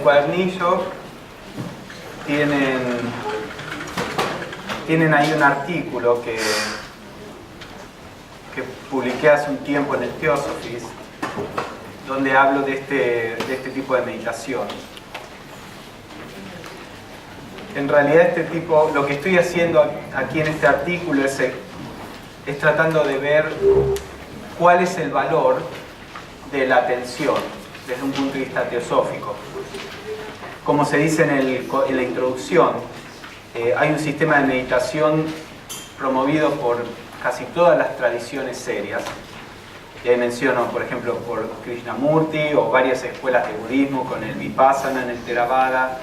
cuadernillo tienen ahí un artículo que publiqué hace un tiempo en el Theosophies, donde hablo de este tipo de meditación. En realidad lo que estoy haciendo aquí en este artículo es tratando de ver cuál es el valor de la atención desde un punto de vista teosófico. Como se dice en la introducción, hay un sistema de meditación promovido por casi todas las tradiciones serias. Y ahí menciono, por ejemplo, por Krishnamurti o varias escuelas de budismo con el Vipassana en el Theravada,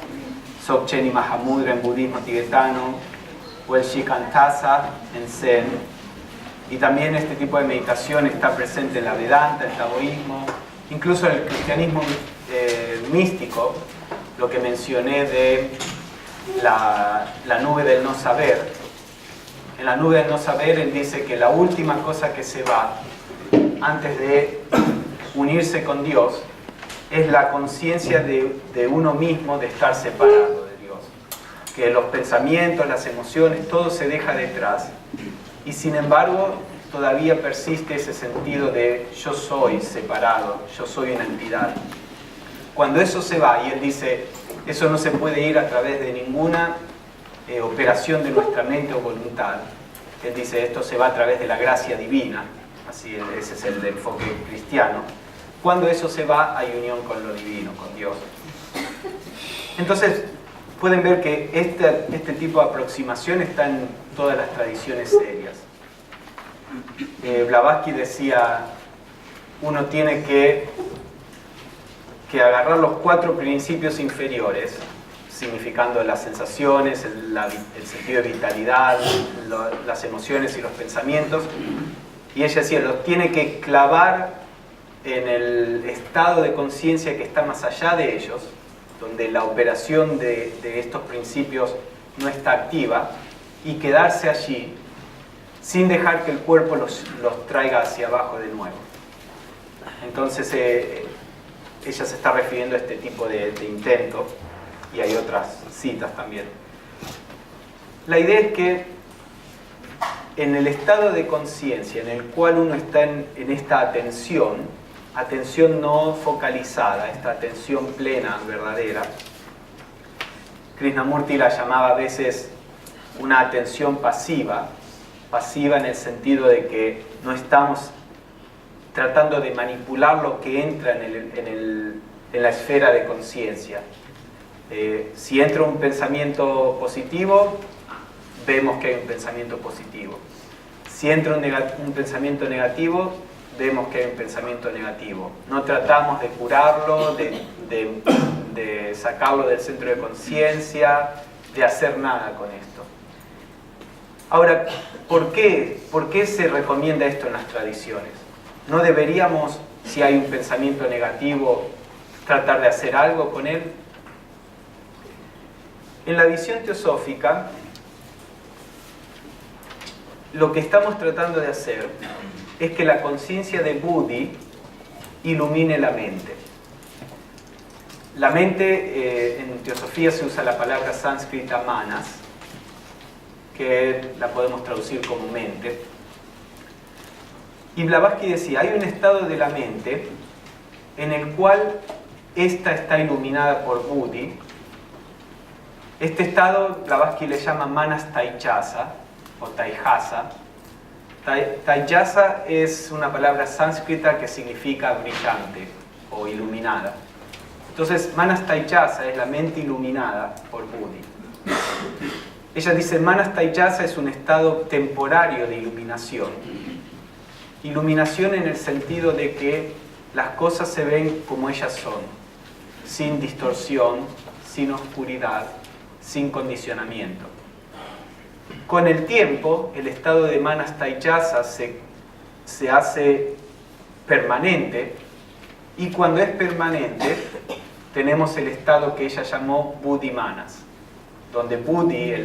Dzogchen y Mahamudra en budismo tibetano, o el Shikantaza en Zen. Y también este tipo de meditación está presente en la Vedanta, el taoísmo, incluso en el cristianismo místico, lo que mencioné de la nube del no saber. En la nube del no saber, él dice que la última cosa que se va antes de unirse con Dios es la conciencia de uno mismo de estar separado de Dios. Que los pensamientos, las emociones, todo se deja detrás. Y sin embargo, todavía persiste ese sentido de yo soy separado, yo soy una entidad. Cuando eso se va, y él dice, eso no se puede ir a través de ninguna operación de nuestra mente o voluntad. Él dice, esto se va a través de la gracia divina. Así, ese es el enfoque cristiano. Cuando eso se va, hay unión con lo divino, con Dios. Entonces, pueden ver que este tipo de aproximación está en todas las tradiciones serias. Blavatsky decía, uno tiene que agarrar los 4 principios inferiores, significando las sensaciones, el sentido de vitalidad, las emociones y los pensamientos, y ella decía, los tiene que clavar en el estado de conciencia que está más allá de ellos, donde la operación de estos principios no está activa, y quedarse allí sin dejar que el cuerpo los traiga hacia abajo de nuevo. Entonces ella se está refiriendo a este tipo de intento, y hay otras citas también. La idea es que en el estado de conciencia en el cual uno está en esta atención no focalizada, esta atención plena, verdadera, Krishnamurti la llamaba a veces una atención pasiva en el sentido de que no estamos tratando de manipular lo que entra en la esfera de conciencia. Si entra un pensamiento positivo, vemos que hay un pensamiento positivo. Si entra un pensamiento negativo, vemos que hay un pensamiento negativo. No tratamos de curarlo, de sacarlo del centro de conciencia, de hacer nada con esto. Ahora, ¿por qué se recomienda esto en las tradiciones? ¿No deberíamos, si hay un pensamiento negativo, tratar de hacer algo con él? En la visión teosófica, lo que estamos tratando de hacer es que la conciencia de Buddhi ilumine la mente. La mente, en teosofía se usa la palabra sánscrita manas, que la podemos traducir como mente. Y Blavatsky decía, hay un estado de la mente en el cual esta está iluminada por Buddhi. Este estado Blavatsky le llama manas taijasa o taijasa. Taijasa es una palabra sánscrita que significa brillante o iluminada. Entonces, manas taijasa es la mente iluminada por Buddhi. Ella dice, manas taijasa es un estado temporario de iluminación. Iluminación en el sentido de que las cosas se ven como ellas son, sin distorsión, sin oscuridad, sin condicionamiento. Con el tiempo, el estado de manas taijasa se hace permanente, y cuando es permanente, tenemos el estado que ella llamó Buddhi manas, donde Buddhi,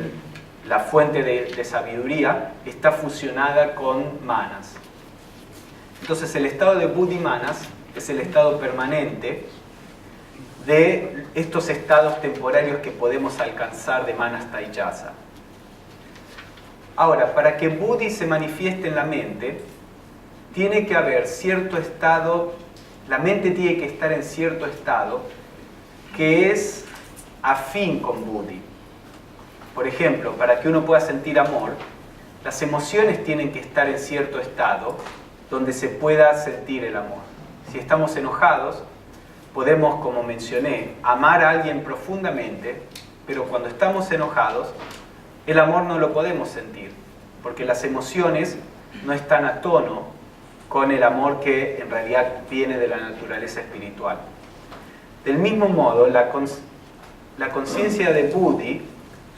la fuente de sabiduría, está fusionada con manas. Entonces el estado de Buddhi manas es el estado permanente de estos estados temporarios que podemos alcanzar de Manastha-Jasa. Ahora, para que Buddhi se manifieste en la mente, tiene que haber cierto estado, la mente tiene que estar en cierto estado que es afín con Buddhi. Por ejemplo, para que uno pueda sentir amor, las emociones tienen que estar en cierto estado donde se pueda sentir el amor. Si estamos enojados, podemos, como mencioné, amar a alguien profundamente, pero cuando estamos enojados, el amor no lo podemos sentir, porque las emociones no están a tono con el amor que en realidad viene de la naturaleza espiritual. Del mismo modo, la conciencia de Buddhi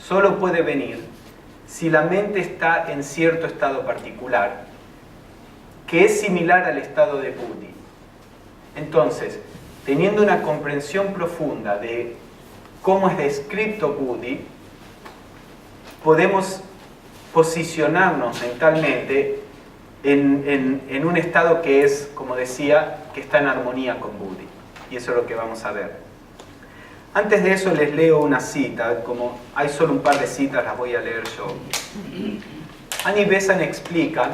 solo puede venir si la mente está en cierto estado particular, que es similar al estado de Buddhi. Entonces, teniendo una comprensión profunda de cómo es descrito Buddhi, podemos posicionarnos mentalmente en un estado que es, como decía, que está en armonía con Buddhi. Y eso es lo que vamos a ver. Antes de eso les leo una cita, como hay solo un par de citas, las voy a leer yo. Annie Besant explica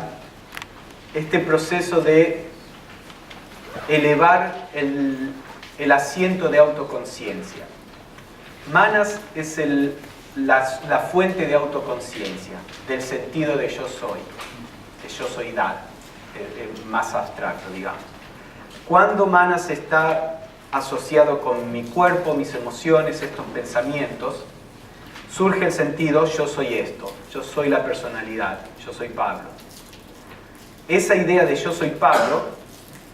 este proceso de elevar el asiento de autoconciencia. Manas es la fuente de autoconciencia, del sentido de yo soy dad, más abstracto, digamos. Cuando Manas está asociado con mi cuerpo, mis emociones, estos pensamientos, surge el sentido yo soy esto, yo soy la personalidad, yo soy Pablo. Esa idea de yo soy Pablo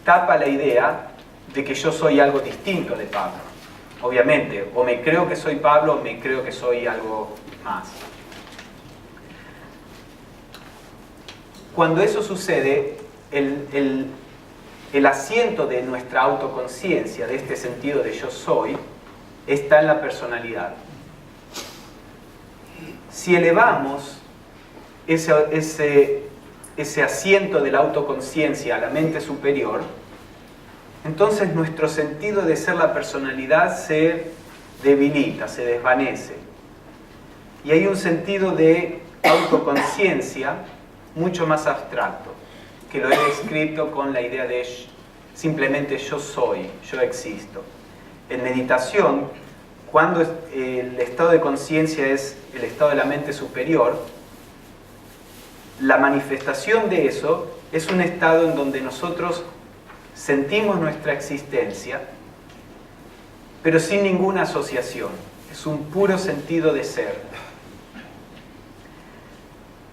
tapa la idea de que yo soy algo distinto de Pablo. Obviamente, o me creo que soy Pablo o me creo que soy algo más. Cuando eso sucede, el asiento de nuestra autoconciencia, de este sentido de yo soy, está en la personalidad. Si elevamos ese asiento de la autoconciencia a la mente superior, entonces nuestro sentido de ser la personalidad se debilita, se desvanece. Y hay un sentido de autoconciencia mucho más abstracto, que lo he descrito con la idea de simplemente yo soy, yo existo. En meditación, cuando el estado de conciencia es el estado de la mente superior, la manifestación de eso es un estado en donde nosotros sentimos nuestra existencia, pero sin ninguna asociación. Es un puro sentido de ser.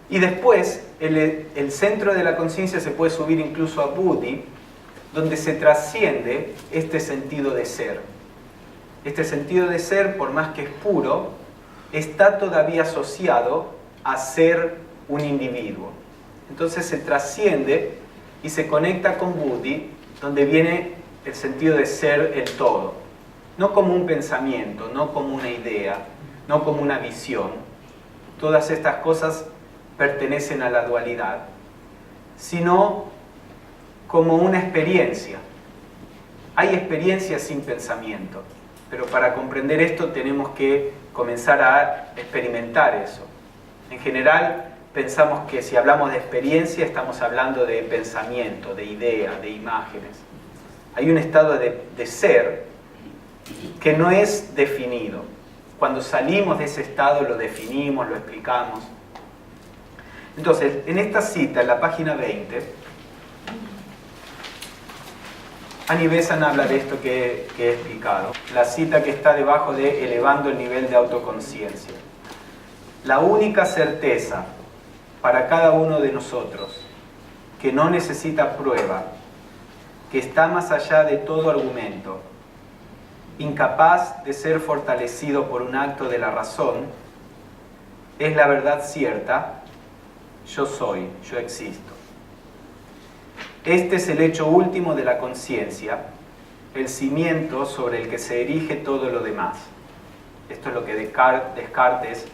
Y después, el centro de la conciencia se puede subir incluso a Buddhi, donde se trasciende este sentido de ser. Este sentido de ser, por más que es puro, está todavía asociado a ser un individuo. Entonces se trasciende y se conecta con Buddhi, donde viene el sentido de ser el todo. No como un pensamiento, no como una idea, no como una visión. Todas estas cosas pertenecen a la dualidad, sino como una experiencia. Hay experiencias sin pensamiento, pero para comprender esto tenemos que comenzar a experimentar eso. En general, pensamos que si hablamos de experiencia estamos hablando de pensamiento, de idea, de imágenes. Hay un estado de ser que no es definido. Cuando salimos de ese estado lo definimos, lo explicamos. Entonces, en esta cita, en la página 20, Annie Besant habla de esto que he explicado. La cita que está debajo de elevando el nivel de autoconciencia. La única certeza para cada uno de nosotros, que no necesita prueba, que está más allá de todo argumento, incapaz de ser fortalecido por un acto de la razón, es la verdad cierta: yo soy, yo existo. Este es el hecho último de la conciencia, el cimiento sobre el que se erige todo lo demás. Esto es lo que Descartes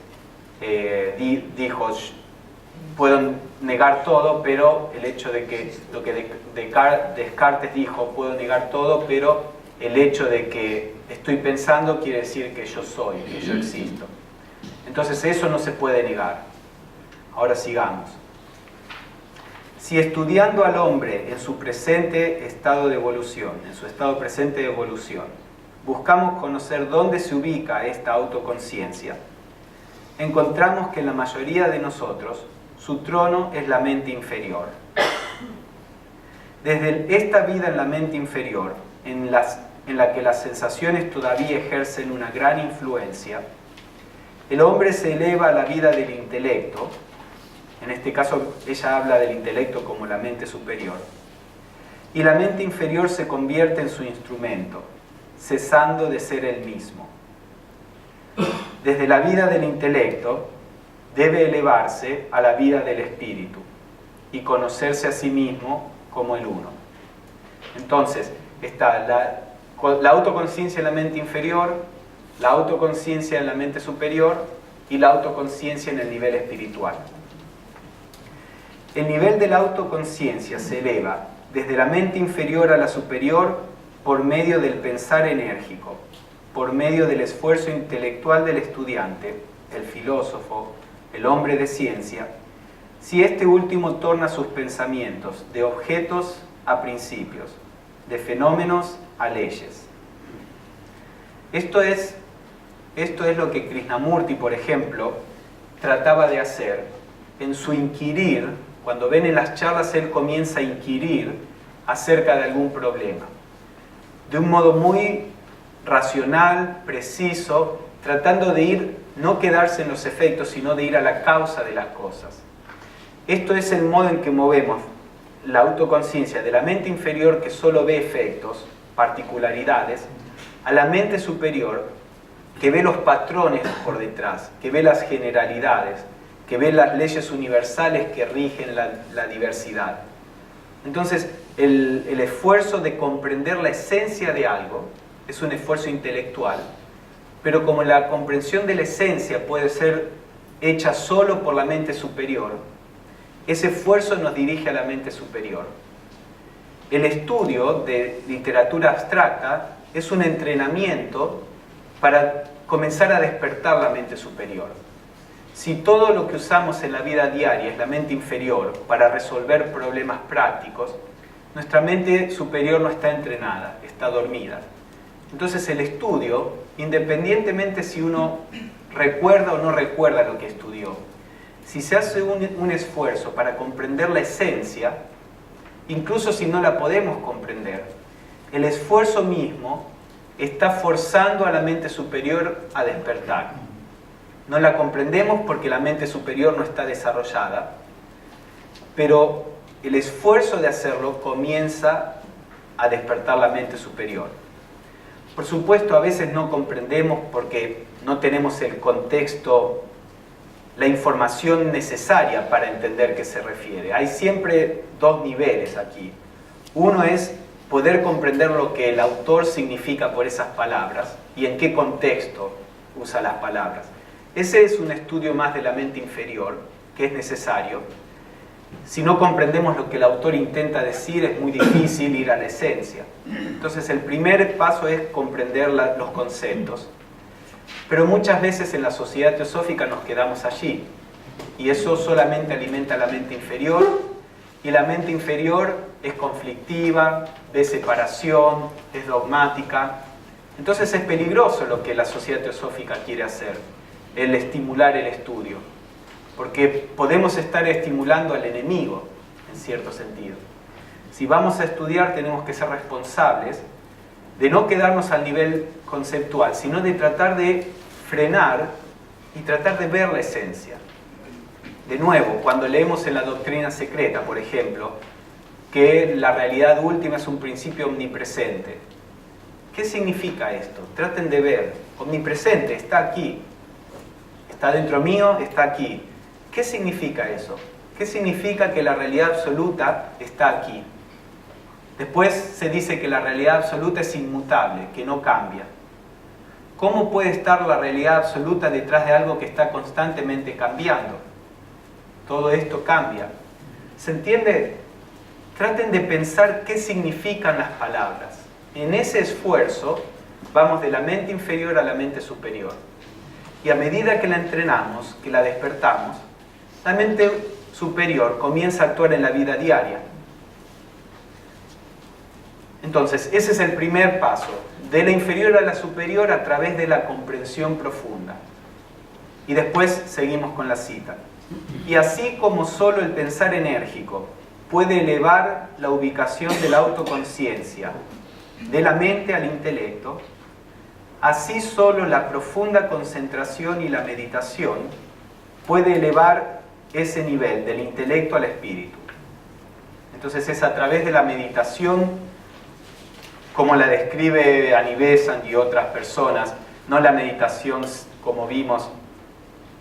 dijo: puedo negar todo, pero el hecho de que lo que Descartes dijo, puedo negar todo, pero el hecho de que estoy pensando quiere decir que yo soy, que yo existo. Entonces eso no se puede negar. Ahora sigamos. Si estudiando al hombre en su presente estado de evolución, en su estado presente de evolución, buscamos conocer dónde se ubica esta autoconciencia, encontramos que en la mayoría de nosotros su trono es la mente inferior. Desde esta vida en la mente inferior, en la que las sensaciones todavía ejercen una gran influencia, el hombre se eleva a la vida del intelecto. En este caso ella habla del intelecto como la mente superior, y la mente inferior se convierte en su instrumento, cesando de ser él mismo. Desde la vida del intelecto debe elevarse a la vida del espíritu y conocerse a sí mismo como el uno. Entonces está la autoconciencia en la mente inferior, la autoconciencia en la mente superior y la autoconciencia en el nivel espiritual. El nivel de la autoconciencia se eleva desde la mente inferior a la superior por medio del pensar enérgico, por medio del esfuerzo intelectual del estudiante, el filósofo, el hombre de ciencia, si este último torna sus pensamientos de objetos a principios, de fenómenos a leyes. Esto es lo que Krishnamurti, por ejemplo, trataba de hacer en su inquirir. Cuando ven en las charlas, él comienza a inquirir acerca de algún problema. De un modo muy racional, preciso, tratando de no quedarse en los efectos, sino de ir a la causa de las cosas. Esto es el modo en que movemos la autoconciencia de la mente inferior, que solo ve efectos, particularidades, a la mente superior, que ve los patrones por detrás, que ve las generalidades, que ve las leyes universales que rigen la diversidad. Entonces, el esfuerzo de comprender la esencia de algo es un esfuerzo intelectual, pero como la comprensión de la esencia puede ser hecha solo por la mente superior, ese esfuerzo nos dirige a la mente superior. El estudio de literatura abstracta es un entrenamiento para comenzar a despertar la mente superior. Si todo lo que usamos en la vida diaria es la mente inferior para resolver problemas prácticos, nuestra mente superior no está entrenada, está dormida. Entonces el estudio, independientemente si uno recuerda o no recuerda lo que estudió, si se hace un esfuerzo para comprender la esencia, incluso si no la podemos comprender, el esfuerzo mismo está forzando a la mente superior a despertar. No la comprendemos porque la mente superior no está desarrollada, pero el esfuerzo de hacerlo comienza a despertar la mente superior. Por supuesto, a veces no comprendemos porque no tenemos el contexto, la información necesaria para entender qué se refiere. Hay siempre dos niveles aquí. Uno es poder comprender lo que el autor significa por esas palabras y en qué contexto usa las palabras. Ese es un estudio más de la mente inferior, que es necesario. Si no comprendemos lo que el autor intenta decir, es muy difícil ir a la esencia. Entonces el primer paso es comprender los conceptos. Pero muchas veces en la sociedad teosófica nos quedamos allí. Y eso solamente alimenta la mente inferior. Y la mente inferior es conflictiva, ve separación, es dogmática. Entonces es peligroso lo que la sociedad teosófica quiere hacer, el estimular el estudio. Porque podemos estar estimulando al enemigo, en cierto sentido. Si vamos a estudiar, tenemos que ser responsables de no quedarnos al nivel conceptual, sino de tratar de frenar y tratar de ver la esencia. De nuevo, cuando leemos en la doctrina secreta, por ejemplo, que la realidad última es un principio omnipresente. ¿Qué significa esto? Traten de ver. Omnipresente, está aquí. Está dentro mío, está aquí. ¿Qué significa eso? ¿Qué significa que la realidad absoluta está aquí? Después se dice que la realidad absoluta es inmutable, que no cambia. ¿Cómo puede estar la realidad absoluta detrás de algo que está constantemente cambiando? Todo esto cambia. ¿Se entiende? Traten de pensar qué significan las palabras. en ese esfuerzo vamos de la mente inferior a la mente superior. Y a medida que la entrenamos, que la despertamos, la mente superior comienza a actuar en la vida diaria. Entonces, ese es el primer paso, de la inferior a la superior a través de la comprensión profunda. Y después seguimos con la cita. Y así como solo el pensar enérgico puede elevar la ubicación de la autoconciencia de la mente al intelecto, así solo la profunda concentración y la meditación puede elevar ese nivel del intelecto al espíritu. Entonces es a través de la meditación, como la describe Annie Besant y otras personas, no la meditación como vimos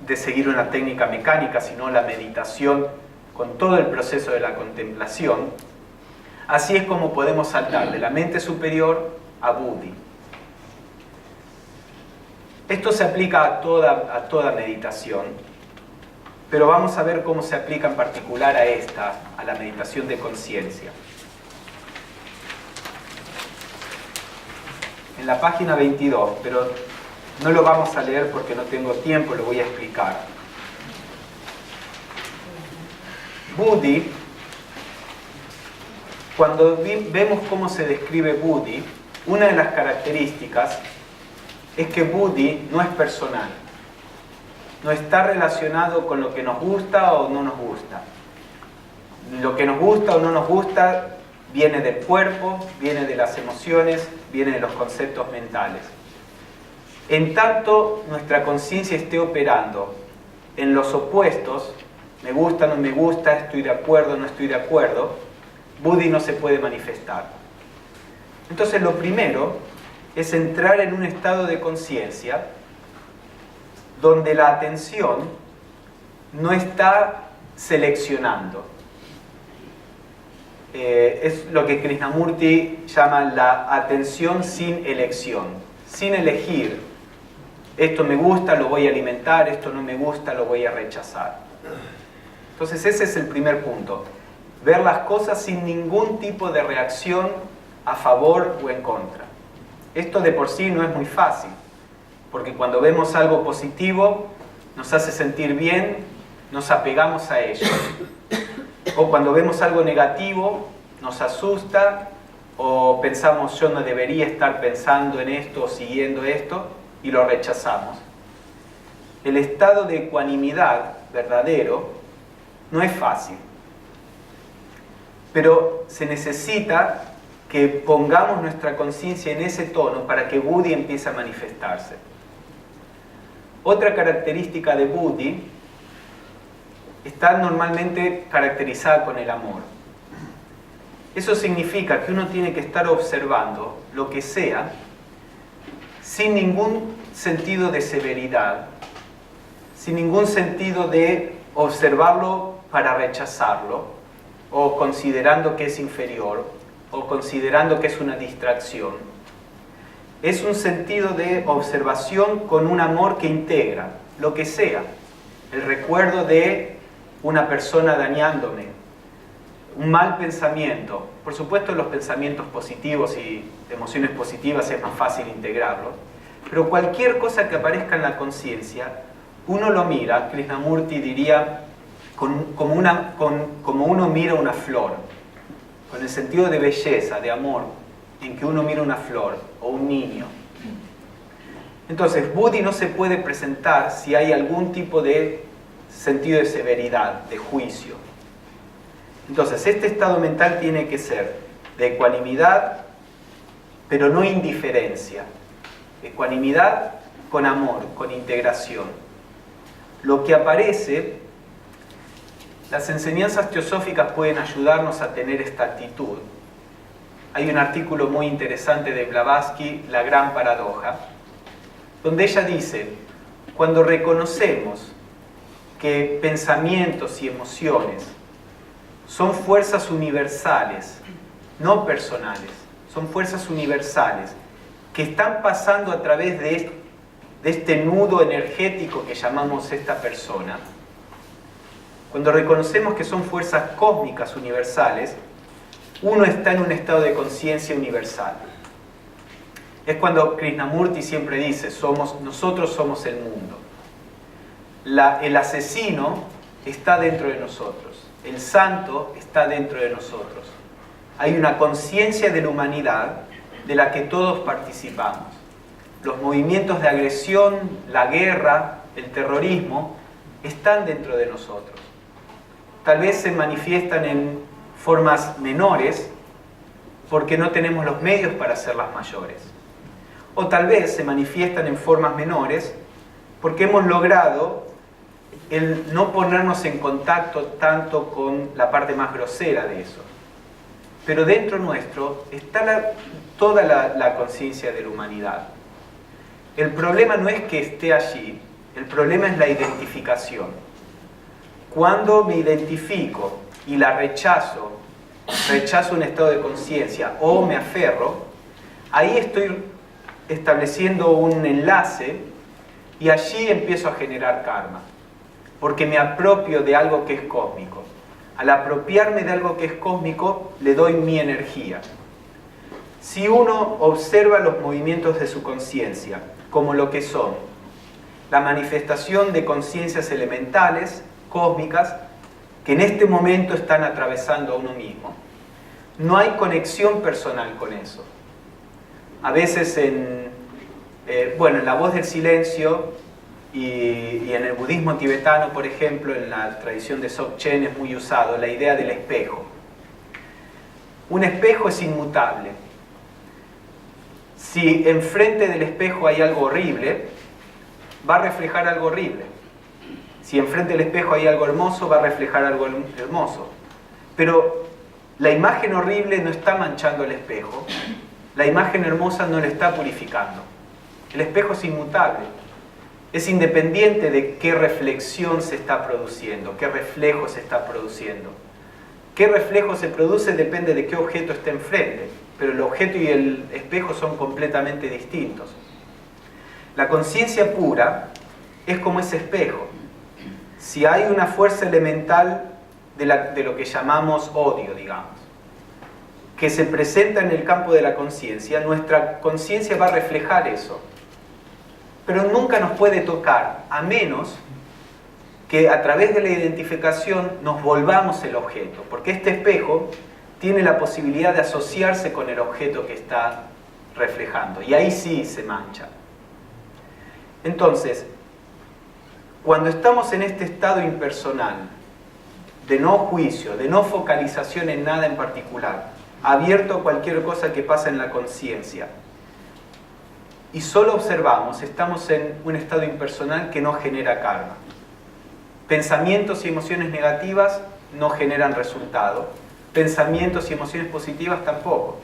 de seguir una técnica mecánica, sino la meditación con todo el proceso de la contemplación. Así es como podemos saltar de la mente superior a Buddhi. Esto se aplica a toda meditación, pero vamos a ver cómo se aplica en particular a esta, a la meditación de conciencia. En la página 22, pero no lo vamos a leer porque no tengo tiempo, lo voy a explicar. Buddhi, cuando vemos cómo se describe Buddhi, una de las características es que Buddhi no es personal. No está relacionado con lo que nos gusta o no nos gusta. Lo que nos gusta o no nos gusta viene del cuerpo, viene de las emociones, viene de los conceptos mentales. En tanto nuestra conciencia esté operando en los opuestos, me gusta, no me gusta, estoy de acuerdo, no estoy de acuerdo, Buddhi no se puede manifestar. Entonces lo primero es entrar en un estado de conciencia donde la atención no está seleccionando. Es lo que Krishnamurti llama la atención sin elección, sin elegir. Esto me gusta, lo voy a alimentar, esto no me gusta, lo voy a rechazar. Entonces ese es el primer punto. Ver las cosas sin ningún tipo de reacción a favor o en contra. Esto de por sí no es muy fácil, porque cuando vemos algo positivo, nos hace sentir bien, nos apegamos a ello. O cuando vemos algo negativo, nos asusta, o pensamos yo no debería estar pensando en esto o siguiendo esto, y lo rechazamos. El estado de ecuanimidad verdadero no es fácil, pero se necesita que pongamos nuestra conciencia en ese tono para que Buddhi empiece a manifestarse. Otra característica de Buddhi está normalmente caracterizada con el amor. Eso significa que uno tiene que estar observando lo que sea sin ningún sentido de severidad, sin ningún sentido de observarlo para rechazarlo, o considerando que es inferior, o considerando que es una distracción. Es un sentido de observación con un amor que integra lo que sea. El recuerdo de una persona dañándome, un mal pensamiento. Por supuesto, los pensamientos positivos y emociones positivas es más fácil integrarlos, pero cualquier cosa que aparezca en la conciencia, uno lo mira, Krishnamurti diría, como uno mira una flor, con el sentido de belleza, de amor, en que uno mira una flor o un niño. Entonces, Buddhi no se puede presentar si hay algún tipo de sentido de severidad, de juicio. Entonces, este estado mental tiene que ser de ecuanimidad, pero no indiferencia. Ecuanimidad con amor, con integración. Lo que aparece, las enseñanzas teosóficas pueden ayudarnos a tener esta actitud. Hay un artículo muy interesante de Blavatsky, La Gran Paradoja, donde ella dice, cuando reconocemos que pensamientos y emociones son fuerzas universales, no personales, son fuerzas universales que están pasando a través de este nudo energético que llamamos esta persona. Cuando reconocemos que son fuerzas cósmicas universales, uno está en un estado de conciencia universal. Es cuando Krishnamurti siempre dice, nosotros somos el mundo. El asesino está dentro de nosotros, el santo está dentro de nosotros. Hay una conciencia de la humanidad de la que todos participamos. Los movimientos de agresión, la guerra, el terrorismo, están dentro de nosotros. Tal vez se manifiestan en formas menores porque no tenemos los medios para hacerlas mayores. O tal vez se manifiestan en formas menores porque hemos logrado el no ponernos en contacto tanto con la parte más grosera de eso. Pero dentro nuestro está toda la conciencia de la humanidad. El problema no es que esté allí, el problema es la identificación. Cuando me identifico y la rechazo un estado de conciencia o me aferro, ahí estoy estableciendo un enlace y allí empiezo a generar karma, porque me apropio de algo que es cósmico. Al apropiarme de algo que es cósmico, le doy mi energía. Si uno observa los movimientos de su conciencia como lo que son, la manifestación de conciencias elementales, cósmicas, que en este momento están atravesando a uno mismo, no hay conexión personal con eso. A veces en La Voz del Silencio y en el budismo tibetano, por ejemplo, en la tradición de Dzogchen es muy usado la idea del espejo. Un espejo es inmutable. Si enfrente del espejo hay algo horrible, va a reflejar algo horrible. Si enfrente del espejo hay algo hermoso, va a reflejar algo hermoso. Pero la imagen horrible no está manchando el espejo, la imagen hermosa no le está purificando. El espejo es inmutable. Es independiente de qué reflexión se está produciendo, qué reflejo se está produciendo. Qué reflejo se produce depende de qué objeto está enfrente, pero el objeto y el espejo son completamente distintos. La conciencia pura es como ese espejo. Si hay una fuerza elemental de lo que llamamos odio, digamos, que se presenta en el campo de la conciencia, nuestra conciencia va a reflejar eso. Pero nunca nos puede tocar, a menos que a través de la identificación nos volvamos el objeto, porque este espejo tiene la posibilidad de asociarse con el objeto que está reflejando, y ahí sí se mancha. Entonces, cuando estamos en este estado impersonal, de no juicio, de no focalización en nada en particular, abierto a cualquier cosa que pasa en la conciencia, y solo observamos, estamos en un estado impersonal que no genera karma. Pensamientos y emociones negativas no generan resultado. Pensamientos y emociones positivas tampoco.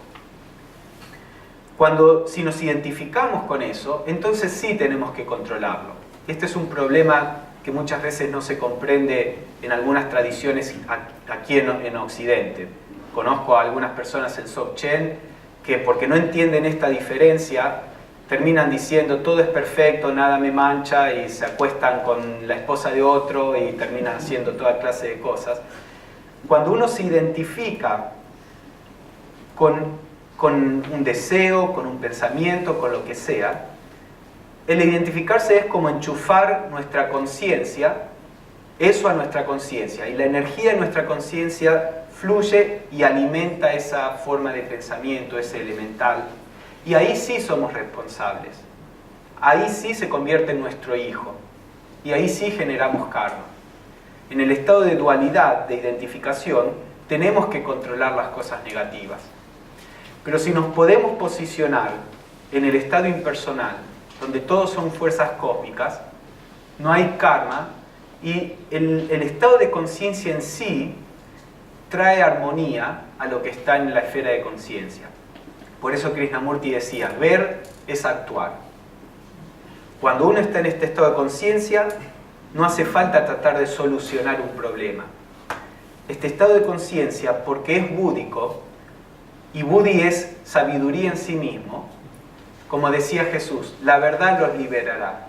Si nos identificamos con eso, entonces sí tenemos que controlarlo. Este es un problema que muchas veces no se comprende en algunas tradiciones aquí en Occidente. Conozco a algunas personas en Dzogchen que, porque no entienden esta diferencia, terminan diciendo todo es perfecto, nada me mancha, y se acuestan con la esposa de otro y terminan haciendo toda clase de cosas. Cuando uno se identifica con un deseo, con un pensamiento, con lo que sea, el identificarse es como enchufar nuestra conciencia, eso a nuestra conciencia, y la energía de nuestra conciencia fluye y alimenta esa forma de pensamiento, ese elemental. Y ahí sí somos responsables. Ahí sí se convierte en nuestro hijo. Y ahí sí generamos karma. En el estado de dualidad, de identificación, tenemos que controlar las cosas negativas. Pero si nos podemos posicionar en el estado impersonal, donde todos son fuerzas cósmicas, no hay karma, y el estado de conciencia en sí trae armonía a lo que está en la esfera de conciencia. Por eso Krishnamurti decía, ver es actuar. Cuando uno está en este estado de conciencia, no hace falta tratar de solucionar un problema. Este estado de conciencia, porque es búdico, y Budi es sabiduría en sí mismo, como decía Jesús, la verdad los liberará.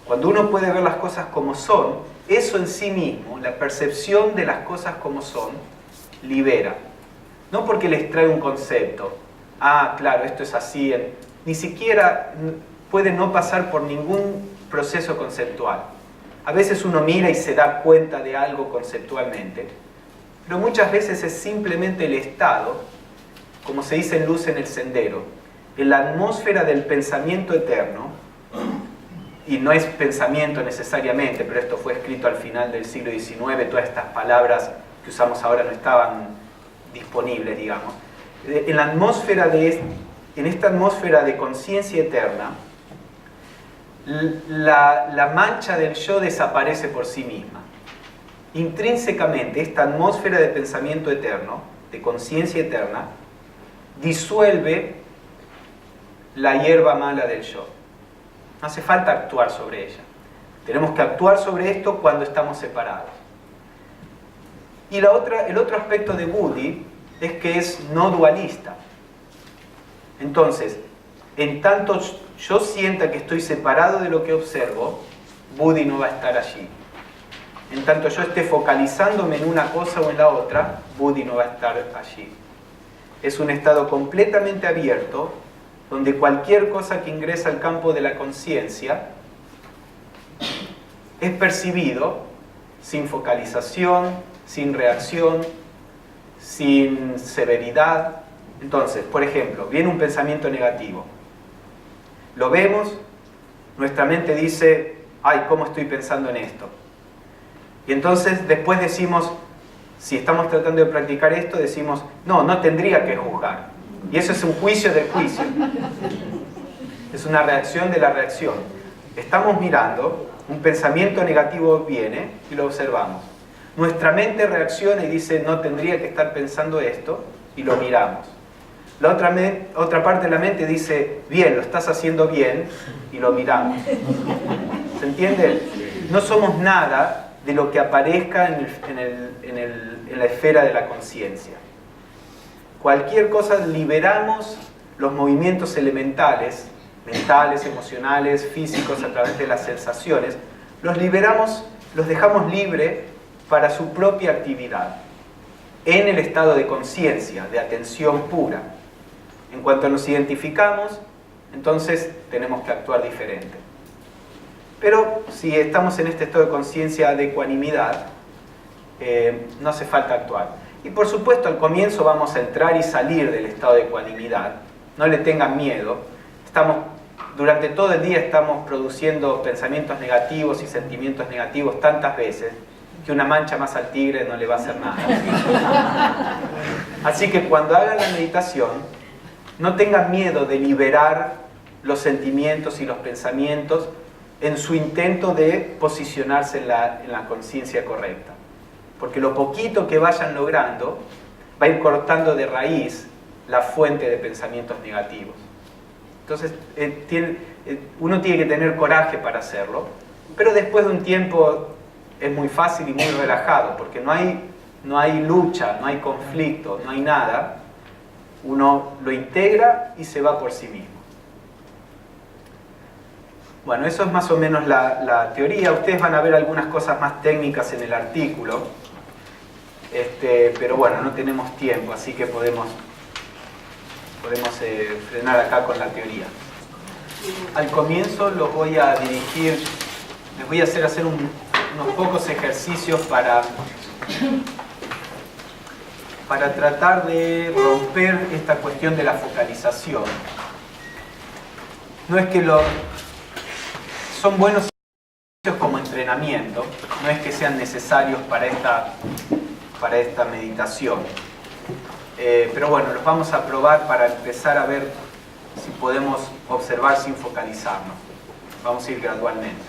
Cuando uno puede ver las cosas como son, eso en sí mismo, la percepción de las cosas como son, libera. No porque les trae un concepto. Ah, claro, esto es así. ni siquiera puede no pasar por ningún proceso conceptual. A veces uno mira y se da cuenta de algo conceptualmente, pero muchas veces es simplemente el estado, como se dice en Luz en el Sendero, en la atmósfera del pensamiento eterno, y no es pensamiento necesariamente, pero esto fue escrito al final del siglo XIX, todas estas palabras que usamos ahora no estaban disponibles, digamos. En la atmósfera en esta atmósfera de conciencia eterna, la mancha del yo desaparece por sí misma. Intrínsecamente, esta atmósfera de pensamiento eterno, de conciencia eterna, disuelve la hierba mala del yo. No hace falta actuar sobre ella. Tenemos que actuar sobre esto cuando estamos separados. Y el otro aspecto de Buddhi es que es no dualista. Entonces, en tanto yo sienta que estoy separado de lo que observo, Buddhi no va a estar allí. En tanto yo esté focalizándome en una cosa o en la otra, Buddhi no va a estar allí. Es un estado completamente abierto, donde cualquier cosa que ingresa al campo de la conciencia es percibido sin focalización, sin reacción, sin severidad. Entonces, por ejemplo, viene un pensamiento negativo. Lo vemos, nuestra mente dice, ay, ¿cómo estoy pensando en esto? Y entonces después decimos, si estamos tratando de practicar esto, decimos, no tendría que juzgar. Y eso es un juicio del juicio. Es una reacción de la reacción. Estamos mirando, un pensamiento negativo viene y lo observamos. Nuestra mente reacciona y dice, no tendría que estar pensando esto, y lo miramos. La otra parte de la mente dice, bien, lo estás haciendo bien, y lo miramos. ¿Se entiende? No somos nada de lo que aparezca en la esfera de la conciencia. Cualquier cosa, liberamos los movimientos elementales, mentales, emocionales, físicos, a través de las sensaciones, los liberamos, los dejamos libre para su propia actividad, en el estado de conciencia, de atención pura. En cuanto nos identificamos, entonces tenemos que actuar diferente. Pero si estamos en este estado de conciencia de ecuanimidad, no hace falta actuar. Y por supuesto, al comienzo vamos a entrar y salir del estado de ecuanimidad. No le tengan miedo. Durante todo el día estamos produciendo pensamientos negativos y sentimientos negativos tantas veces que una mancha más al tigre no le va a hacer nada. Así que cuando hagan la meditación, no tengan miedo de liberar los sentimientos y los pensamientos en su intento de posicionarse en la conciencia correcta. Porque lo poquito que vayan logrando va a ir cortando de raíz la fuente de pensamientos negativos. Entonces, uno tiene que tener coraje para hacerlo, pero después de un tiempo es muy fácil y muy relajado, porque no hay lucha, no hay conflicto, no hay nada. Uno lo integra y se va por sí mismo. Bueno, eso es más o menos la teoría. Ustedes van a ver algunas cosas más técnicas en el artículo. Pero bueno, no tenemos tiempo, así que podemos frenar acá con la teoría. Al comienzo los voy a dirigir, les voy a hacer unos pocos ejercicios para tratar de romper esta cuestión de la focalización. No es que son buenos ejercicios como entrenamiento, no es que sean necesarios para esta meditación. Pero bueno, los vamos a probar para empezar a ver si podemos observar sin focalizarnos. Vamos a ir gradualmente.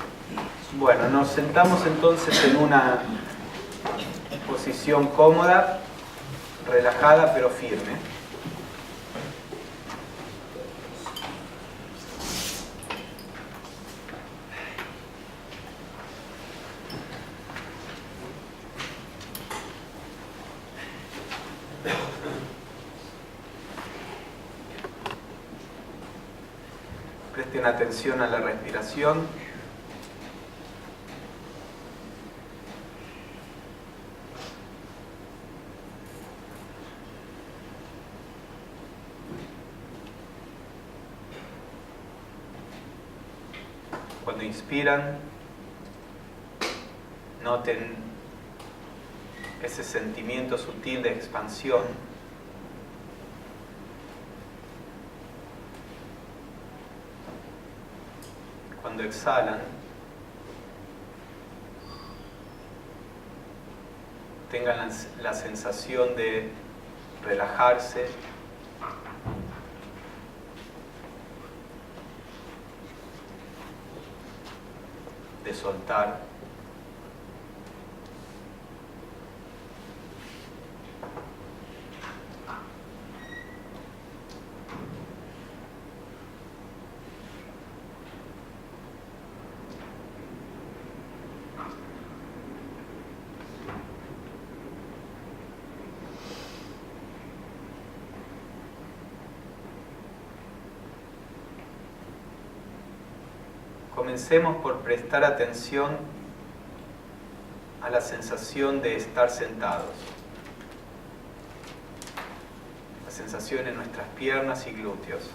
Bueno, nos sentamos entonces en una posición cómoda, relajada pero firme. Presten atención a la respiración. Cuando inspiran, noten ese sentimiento sutil de expansión. Cuando exhalan, tengan la sensación de relajarse, de soltar. Comencemos por prestar atención a la sensación de estar sentados, la sensación en nuestras piernas y glúteos.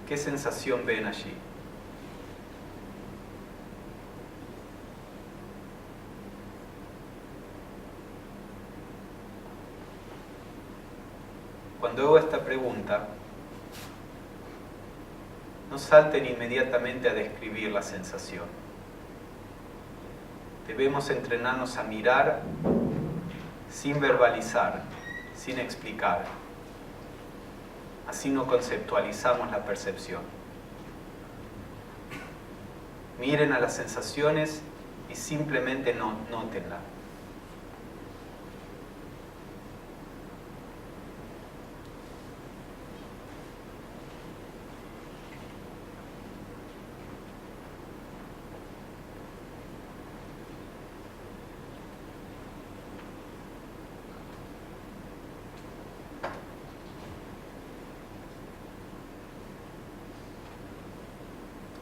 ¿Qué sensación ven allí? Cuando hago esta pregunta, no salten inmediatamente a describir la sensación. Debemos entrenarnos a mirar sin verbalizar, sin explicar. Así no conceptualizamos la percepción. Miren a las sensaciones y simplemente nótenla.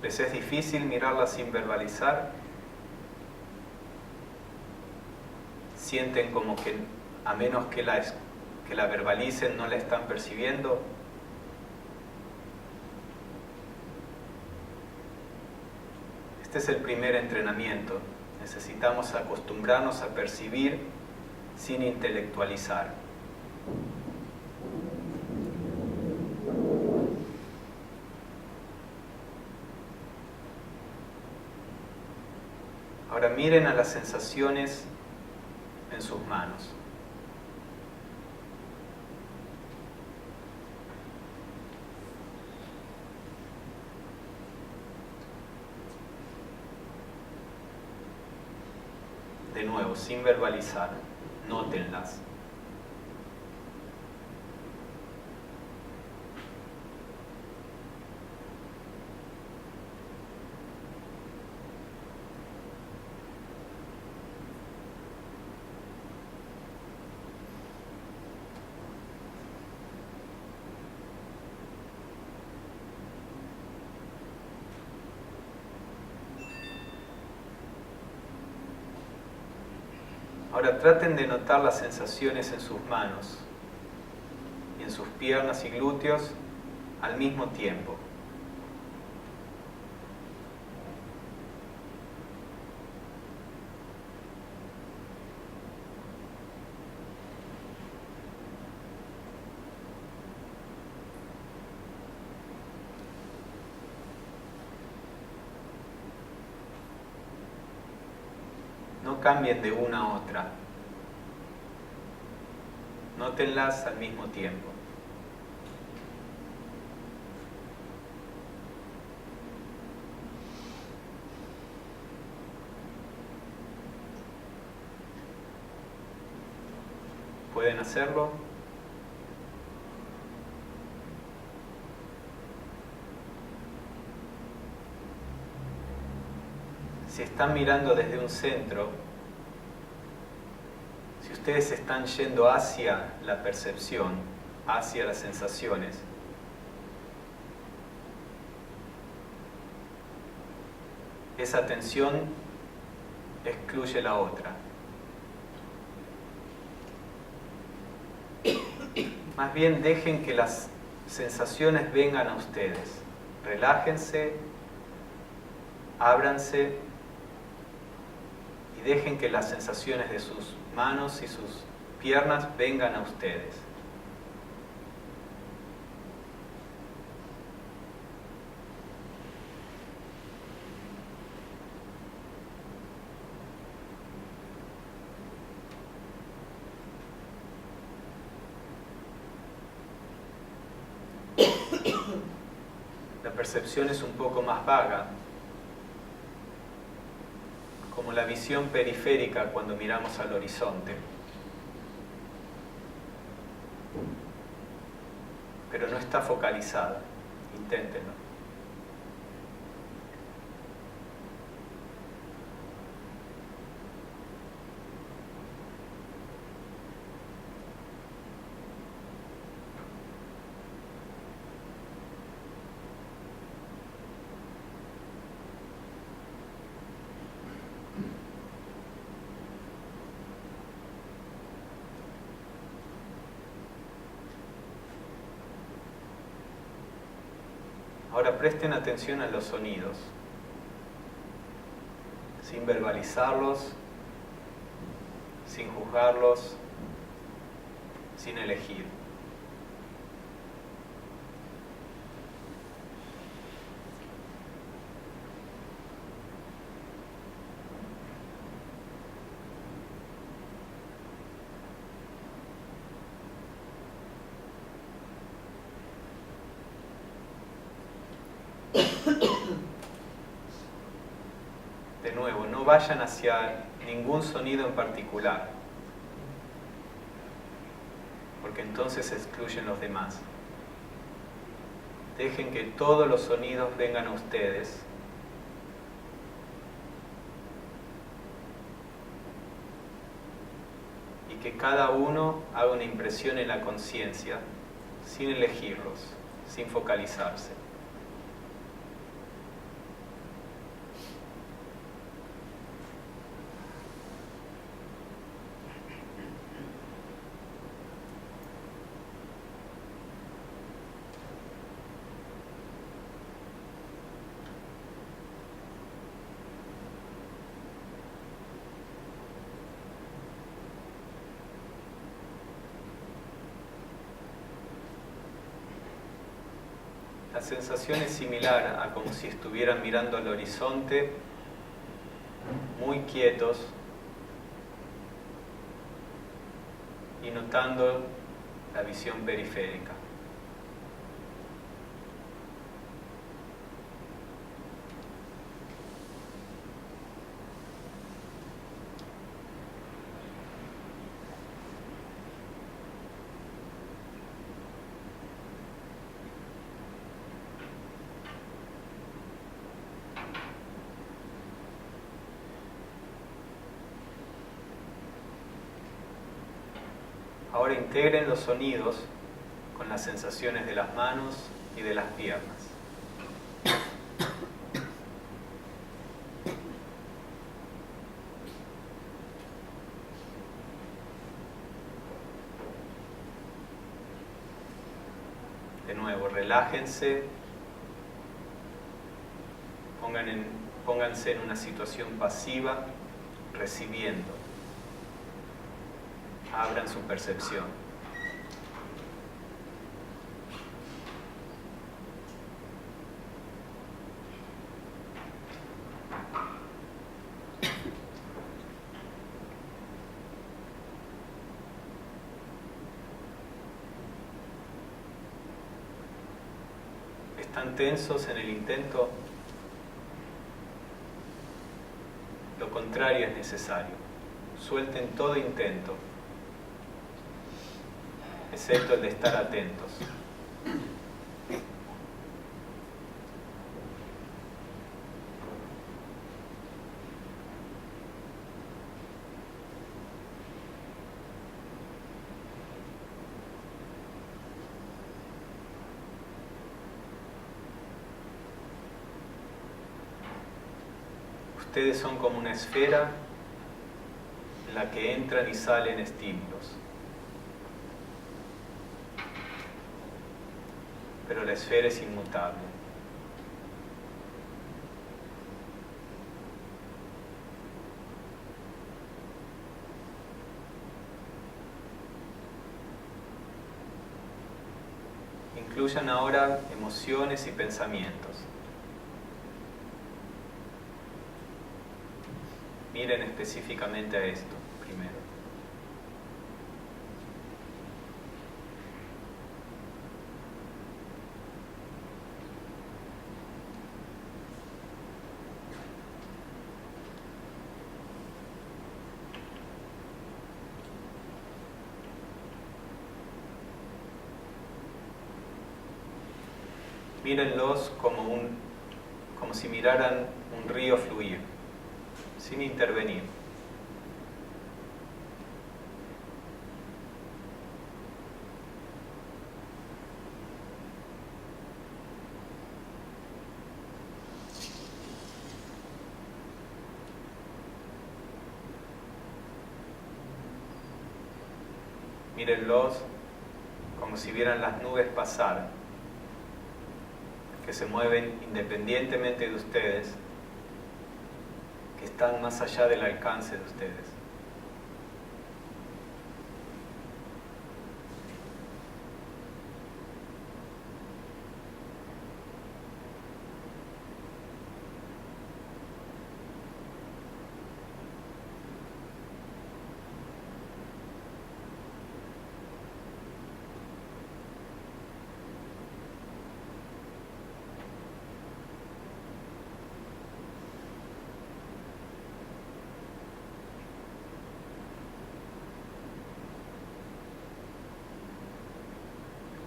¿Les es difícil mirarla sin verbalizar? ¿Sienten como que a menos que la verbalicen no la están percibiendo? Este es el primer entrenamiento. Necesitamos acostumbrarnos a percibir sin intelectualizar. Ahora miren a las sensaciones en sus manos. De nuevo, sin verbalizar, nótenlas. Ahora traten de notar las sensaciones en sus manos y en sus piernas y glúteos al mismo tiempo. No cambien de una a otra. Nótenlas al mismo tiempo. ¿Pueden hacerlo? Si están mirando desde un centro, si ustedes están yendo hacia la percepción, hacia las sensaciones, esa atención excluye la otra. Más bien dejen que las sensaciones vengan a ustedes. Relájense, ábranse y dejen que las sensaciones de sus manos y sus piernas vengan a ustedes. La percepción es un poco más vaga, como la visión periférica cuando miramos al horizonte. Pero no está focalizada. Inténtenlo. Ahora presten atención a los sonidos, sin verbalizarlos, sin juzgarlos, sin elegir. De nuevo, no vayan hacia ningún sonido en particular, porque entonces se excluyen los demás. Dejen que todos los sonidos vengan a ustedes y que cada uno haga una impresión en la conciencia, sin elegirlos, sin focalizarse. La sensación es similar a como si estuvieran mirando al horizonte, muy quietos y notando la visión periférica. Ahora integren los sonidos con las sensaciones de las manos y de las piernas. De nuevo, relájense, pónganse en una situación pasiva, recibiendo. Abran su percepción. ¿Están tensos en el intento? Lo contrario es necesario. Suelten todo intento, excepto el de estar atentos. Ustedes son como una esfera en la que entran y salen estímulos. la esfera es inmutable. Incluyan ahora emociones y pensamientos. Miren específicamente a esto primero. Mírenlos como si miraran un río fluir, sin intervenir. Mírenlos como si vieran las nubes pasar, que se mueven independientemente de ustedes, que están más allá del alcance de ustedes.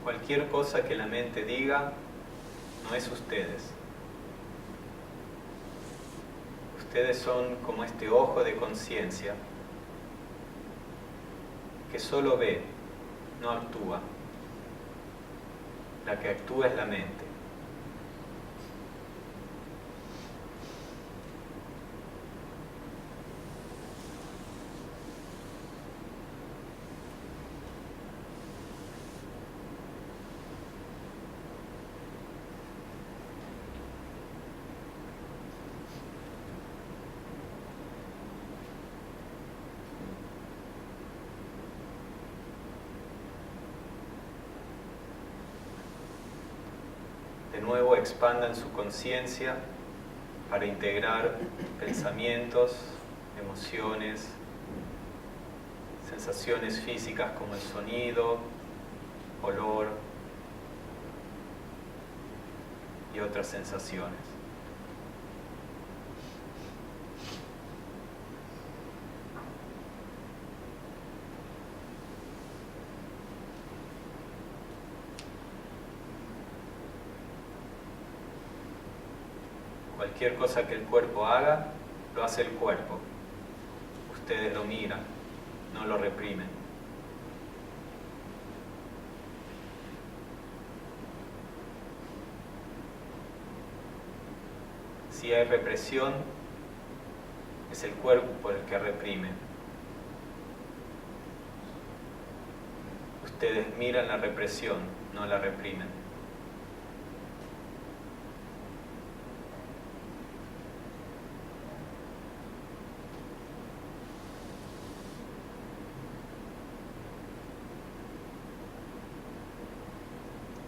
Cualquier cosa que la mente diga no es ustedes. Ustedes son como este ojo de conciencia que solo ve, no actúa. La que actúa es la mente. De nuevo expandan su conciencia para integrar pensamientos, emociones, sensaciones físicas como el sonido, olor y otras sensaciones. Cualquier cosa que el cuerpo haga, lo hace el cuerpo. Ustedes lo miran, no lo reprimen. Si hay represión, es el cuerpo el que reprime. Ustedes miran la represión, no la reprimen.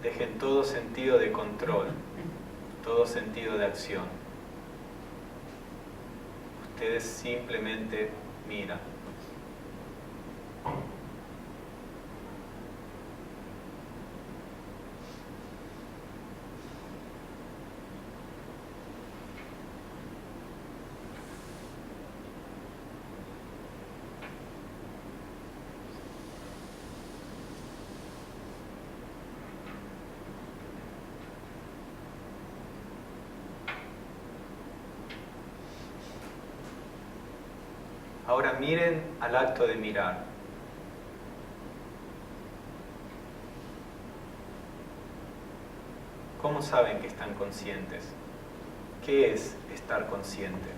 Dejen todo sentido de control, todo sentido de acción. Ustedes simplemente miran. Ahora miren al acto de mirar. ¿Cómo saben que están conscientes? ¿Qué es estar consciente?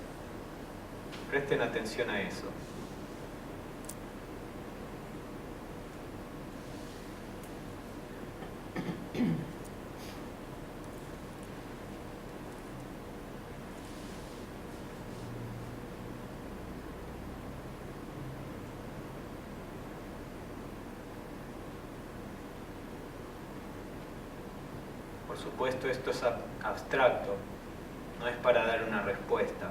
Presten atención a eso. Por supuesto, esto es abstracto, no es para dar una respuesta.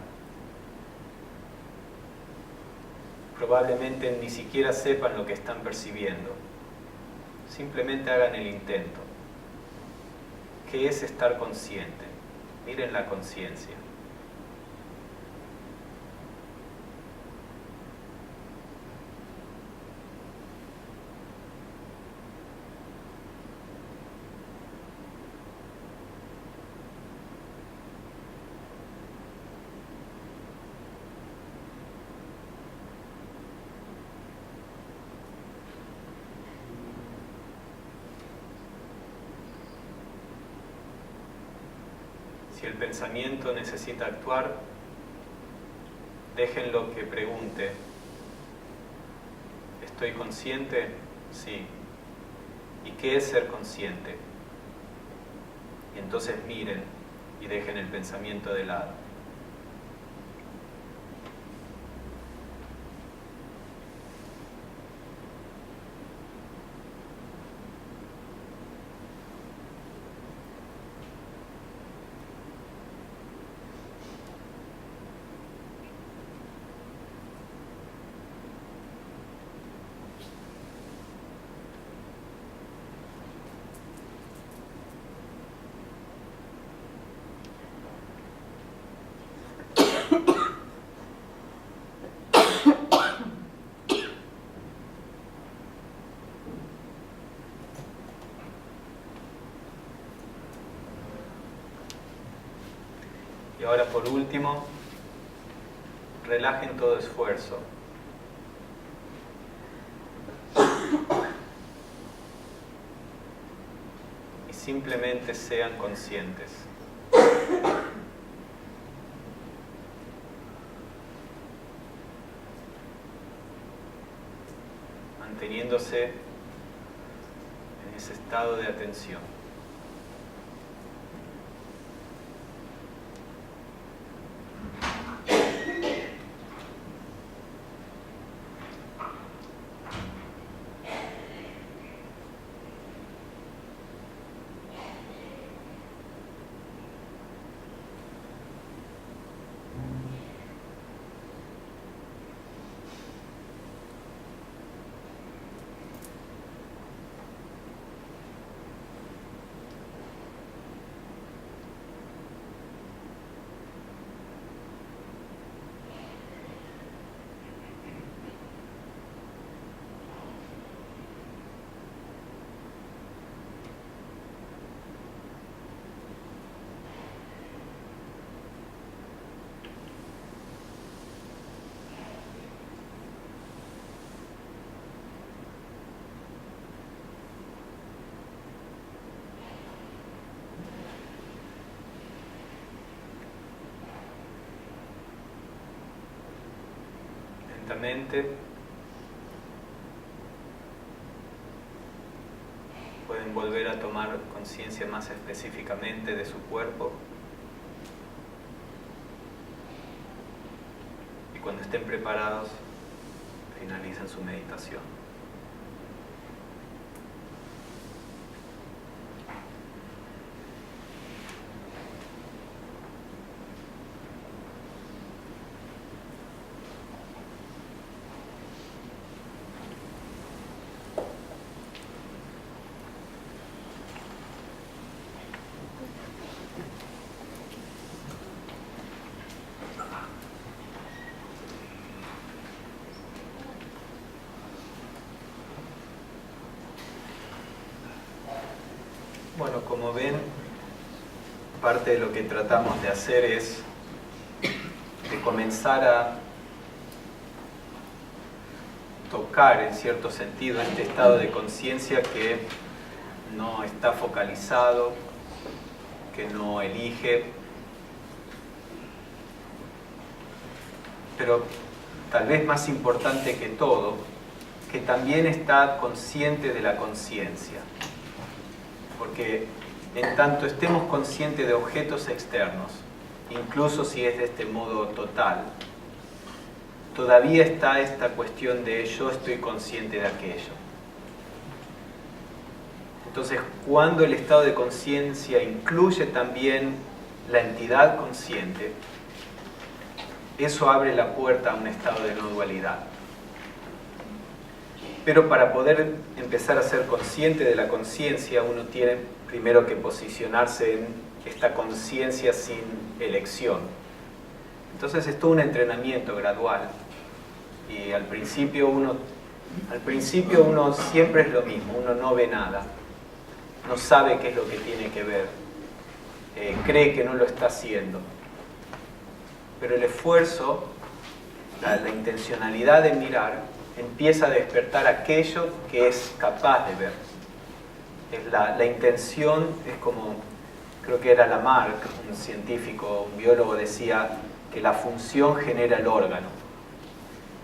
Probablemente ni siquiera sepan lo que están percibiendo. Simplemente hagan el intento. ¿Qué es estar consciente? Miren la conciencia. Si el pensamiento necesita actuar, déjenlo que pregunte: ¿estoy consciente? Sí. ¿Y qué es ser consciente? Y entonces miren y dejen el pensamiento de lado. Y ahora, por último, relajen todo esfuerzo. Y simplemente sean conscientes. Manteniéndose en ese estado de atención. Pueden volver a tomar conciencia más específicamente de su cuerpo. Y cuando estén preparados, finalizan su meditación. Bueno, como ven, parte de lo que tratamos de hacer es de comenzar a tocar en cierto sentido este estado de conciencia que no está focalizado, que no elige, pero tal vez más importante que todo, que también está consciente de la conciencia. Porque en tanto estemos conscientes de objetos externos, incluso si es de este modo total, todavía está esta cuestión de yo estoy consciente de aquello. Entonces, cuando el estado de conciencia incluye también la entidad consciente, eso abre la puerta a un estado de no dualidad. Pero para poder empezar a ser consciente de la conciencia, uno tiene primero que posicionarse en esta conciencia sin elección. Entonces es todo un entrenamiento gradual. Y al principio uno siempre es lo mismo, uno no ve nada, no sabe qué es lo que tiene que ver, cree que no lo está haciendo. Pero el esfuerzo, la intencionalidad de mirar, empieza a despertar aquello que es capaz de ver. La intención es como, creo que era Lamarck, un científico, un biólogo, decía que la función genera el órgano.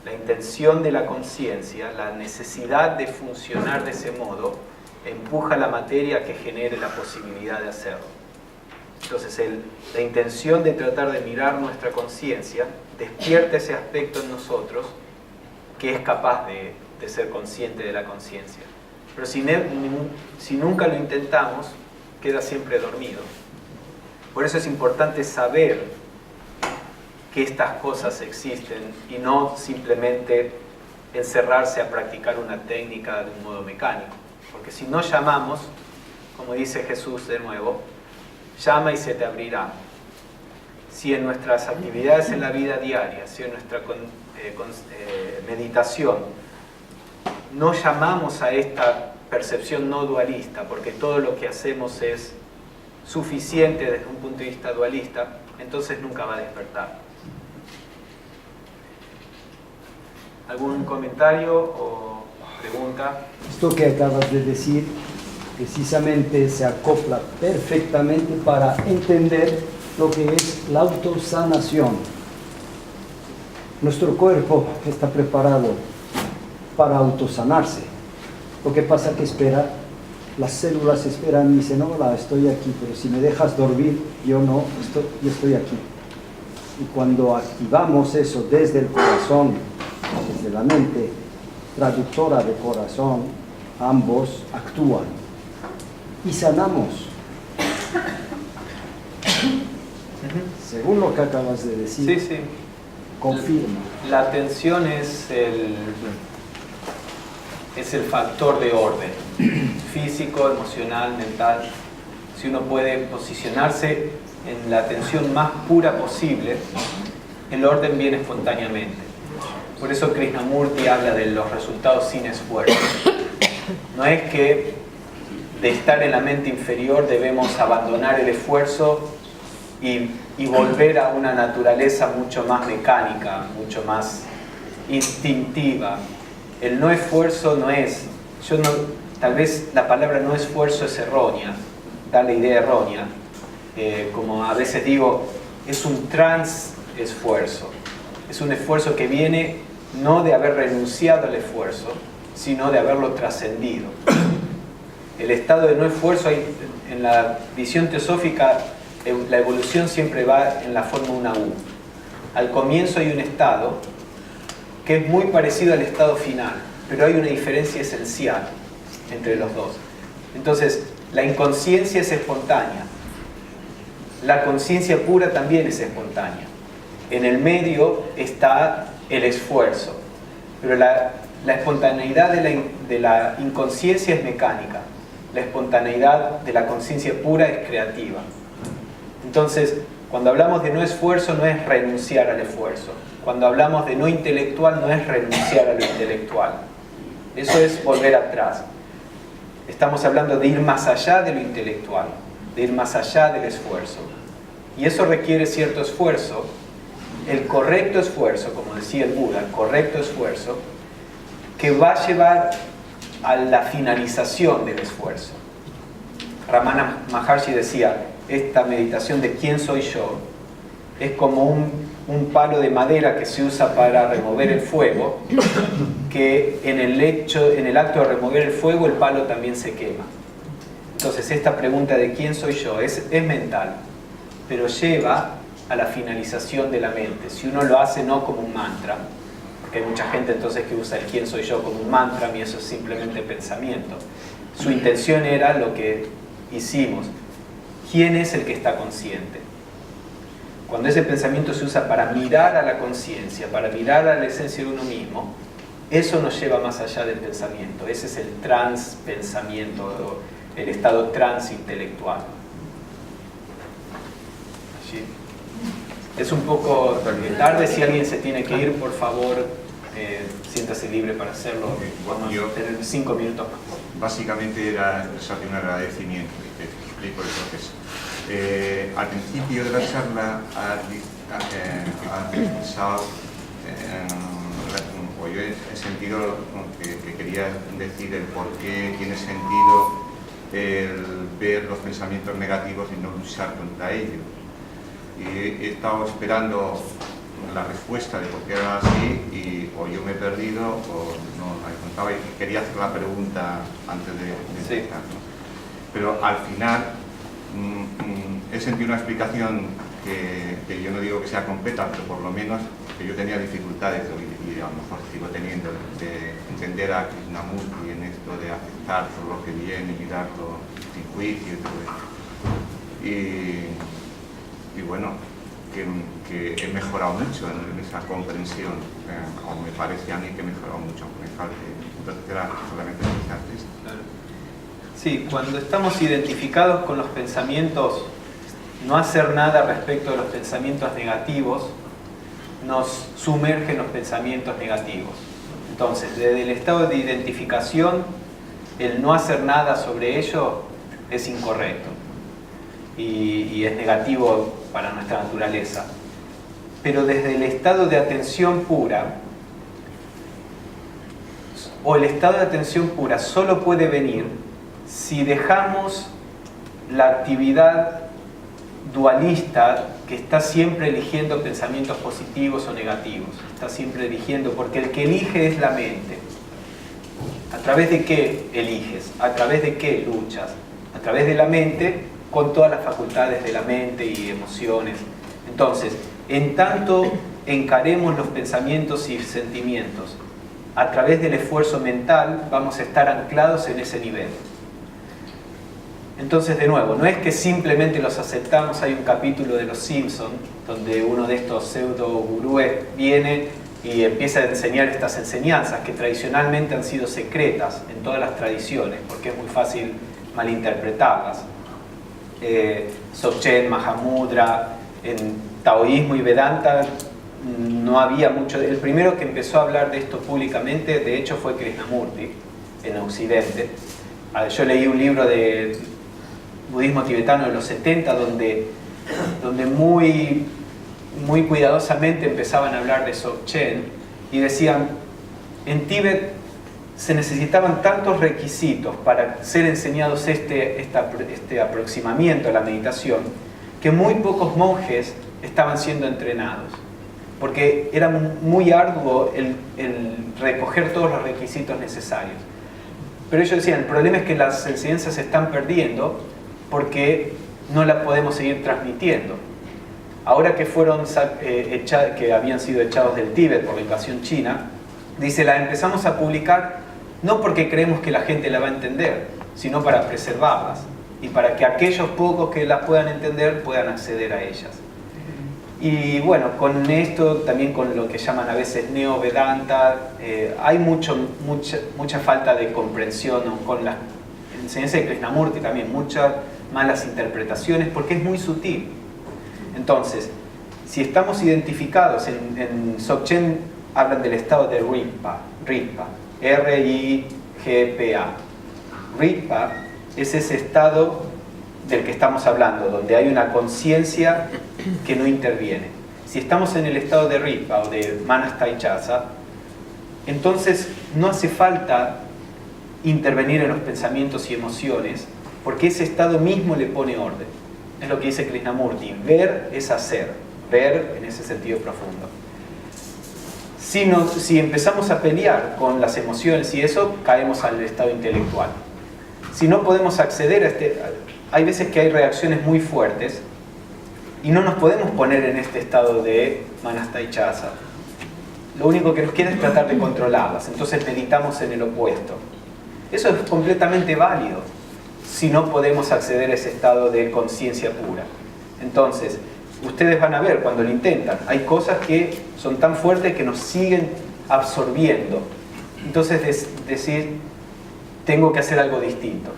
La intención de la conciencia, la necesidad de funcionar de ese modo, empuja la materia a que genere la posibilidad de hacerlo. Entonces la intención de tratar de mirar nuestra conciencia despierta ese aspecto en nosotros que es capaz de ser consciente de la conciencia. Pero si nunca lo intentamos, queda siempre dormido. Por eso es importante saber que estas cosas existen y no simplemente encerrarse a practicar una técnica de un modo mecánico. Porque si no llamamos, como dice Jesús de nuevo, llama y se te abrirá. Si en nuestras actividades en la vida diaria, si en nuestra meditación, no llamamos a esta percepción no dualista, porque todo lo que hacemos es suficiente desde un punto de vista dualista, entonces nunca va a despertar. ¿Algún comentario o pregunta? Esto que acabas de decir precisamente se acopla perfectamente para entender lo que es la autosanación. Nuestro cuerpo está preparado para autosanarse. Lo que pasa es que espera, las células esperan y dicen, hola, estoy aquí, pero si me dejas dormir, yo estoy aquí. Y cuando activamos eso desde el corazón, desde la mente traductora de corazón, ambos actúan y sanamos. Según lo que acabas de decir, Sí. confirma. La atención es el factor de orden, físico, emocional, mental. Si uno puede posicionarse en la atención más pura posible, el orden viene espontáneamente. Por eso Krishnamurti habla de los resultados sin esfuerzo. No es que de estar en la mente inferior debemos abandonar el esfuerzo y volver a una naturaleza mucho más mecánica, mucho más instintiva. El no esfuerzo no es, tal vez la palabra no esfuerzo es errónea, da la idea errónea. Como a veces digo, es un trans-esfuerzo. Es un esfuerzo que viene no de haber renunciado al esfuerzo, sino de haberlo trascendido. El estado de no esfuerzo, en la visión teosófica, la evolución siempre va en la forma una U. Al comienzo hay un estado que es muy parecido al estado final, pero hay una diferencia esencial entre los dos. Entonces, la inconsciencia es espontánea. La conciencia pura también es espontánea. En el medio está el esfuerzo, pero la espontaneidad de la inconsciencia es mecánica, la espontaneidad de la conciencia pura es creativa. Entonces, cuando hablamos de no esfuerzo, no es renunciar al esfuerzo. Cuando hablamos de no intelectual, no es renunciar a lo intelectual. Eso es volver atrás. Estamos hablando de ir más allá de lo intelectual, de ir más allá del esfuerzo. Y eso requiere cierto esfuerzo. El correcto esfuerzo, como decía el Buda, el correcto esfuerzo, que va a llevar a la finalización del esfuerzo. Ramana Maharshi decía, esta meditación de quién soy yo es como un palo de madera que se usa para remover el fuego, que en el acto de remover el fuego el palo también se quema. Entonces esta pregunta de quién soy yo es mental, pero lleva a la finalización de la mente. Si uno lo hace no como un mantra, porque hay mucha gente entonces que usa el quién soy yo como un mantra y eso es simplemente pensamiento. Su intención era lo que hicimos. ¿Quién es el que está consciente? Cuando ese pensamiento se usa para mirar a la conciencia, para mirar a la esencia de uno mismo, eso nos lleva más allá del pensamiento. Ese es el transpensamiento, el estado transintelectual. ¿Sí? Es un poco tarde. Si alguien se tiene que ir, por favor, siéntase libre para hacerlo. Vamos a tener 5 minutos más. Básicamente era expresarte un agradecimiento, y te explico el proceso. Al principio de la charla has pensado, o yo he sentido que querías decir el por qué tiene sentido el ver los pensamientos negativos y no luchar contra ellos. Y he estado esperando la respuesta de por qué era así, o yo me he perdido o no la encontraba, y quería hacer la pregunta antes de empezar, ¿no? Pero al final he sentido una explicación que yo no digo que sea completa, pero por lo menos que yo tenía dificultades, y a lo mejor sigo teniendo, de entender a Krishnamurti en esto de aceptar todo lo que viene y mirarlo sin juicio y todo eso. Y bueno, que he mejorado mucho en esa comprensión, o me parece a mí que he mejorado mucho, aunque me falte. Entonces era solamente pensarte esto. Claro. Sí, cuando estamos identificados con los pensamientos, no hacer nada respecto de los pensamientos negativos nos sumerge en los pensamientos negativos. Entonces, desde el estado de identificación, el no hacer nada sobre ello es incorrecto y es negativo para nuestra naturaleza. Pero desde el estado de atención pura, o el estado de atención pura solo puede venir si dejamos la actividad dualista que está siempre eligiendo pensamientos positivos o negativos. Está siempre eligiendo, porque el que elige es la mente. ¿A través de qué eliges? ¿A través de qué luchas? A través de la mente, con todas las facultades de la mente y emociones. Entonces, en tanto encaremos los pensamientos y sentimientos a través del esfuerzo mental, vamos a estar anclados en ese nivel. Entonces, de nuevo, no es que simplemente los aceptamos. Hay un capítulo de Los Simpson donde uno de estos pseudo gurúes viene y empieza a enseñar estas enseñanzas que tradicionalmente han sido secretas en todas las tradiciones, porque es muy fácil malinterpretarlas. Dzogchen, Mahamudra, en taoísmo y Vedanta no había mucho. El primero que empezó a hablar de esto públicamente, de hecho, fue Krishnamurti en Occidente. Yo leí un libro de budismo tibetano de los 70 donde muy cuidadosamente empezaban a hablar de Dzogchen y decían, en Tíbet se necesitaban tantos requisitos para ser enseñados este aproximamiento a la meditación, que muy pocos monjes estaban siendo entrenados, porque era muy arduo el recoger todos los requisitos necesarios. Pero ellos decían, el problema es que las enseñanzas se están perdiendo porque no las podemos seguir transmitiendo. Ahora que que habían sido echados del Tíbet por la invasión china, dice, la empezamos a publicar no porque creemos que la gente la va a entender, sino para preservarlas y para que aquellos pocos que las puedan entender puedan acceder a ellas. Y bueno, con esto, también con lo que llaman a veces neo-vedanta, hay mucha falta de comprensión, ¿no? Con la enseñanza de Krishnamurti también, muchas malas interpretaciones, porque es muy sutil. Entonces, si estamos identificados, en Dzogchen hablan del estado de Rigpa, R-I-G-P-A. Rigpa es ese estado del que estamos hablando, donde hay una conciencia que no interviene. Si estamos en el estado de Rigpa o de Manastaichasa, entonces no hace falta intervenir en los pensamientos y emociones, porque ese estado mismo le pone orden. Es lo que dice Krishnamurti, ver es hacer, ver en ese sentido profundo. Si empezamos a pelear con las emociones y eso, caemos al estado intelectual. Si no podemos acceder a hay veces que hay reacciones muy fuertes y no nos podemos poner en este estado de Manastaichasa. Lo único que nos queda es tratar de controlarlas, entonces meditamos en el opuesto. Eso es completamente válido si no podemos acceder a ese estado de conciencia pura. Entonces, ustedes van a ver cuando lo intentan, hay cosas que son tan fuertes que nos siguen absorbiendo. Entonces, decir, tengo que hacer algo distinto.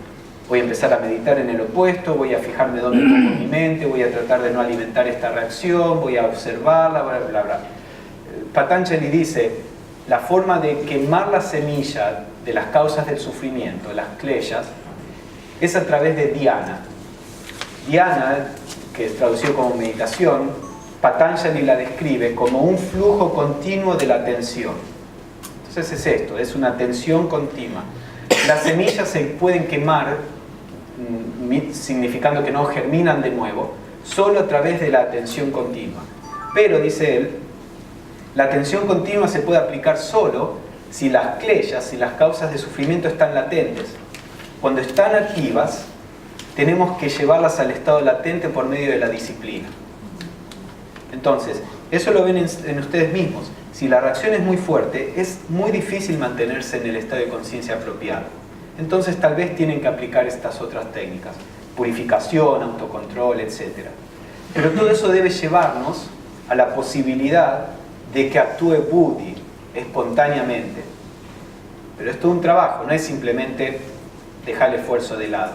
Voy a empezar a meditar en el opuesto, voy a fijarme dónde pongo mi mente, voy a tratar de no alimentar esta reacción, voy a observarla, bla, bla, bla. Patanjali dice, la forma de quemar la semilla de las causas del sufrimiento, las kleshas, es a través de dhyana. Dhyana, que es traducido como meditación, Patanjali la describe como un flujo continuo de la atención. Entonces es esto, es una atención continua. Las semillas se pueden quemar, significando que no germinan de nuevo, solo a través de la atención continua. Pero, dice él, la atención continua se puede aplicar solo si las kleshas, si las causas de sufrimiento están latentes. Cuando están activas, tenemos que llevarlas al estado latente por medio de la disciplina. Entonces, eso lo ven en ustedes mismos. Si la reacción es muy fuerte, es muy difícil mantenerse en el estado de conciencia apropiado. Entonces, tal vez tienen que aplicar estas otras técnicas. Purificación, autocontrol, etc. Pero todo eso debe llevarnos a la posibilidad de que actúe Buddhi espontáneamente. Pero es todo un trabajo, no es simplemente dejar el esfuerzo de lado.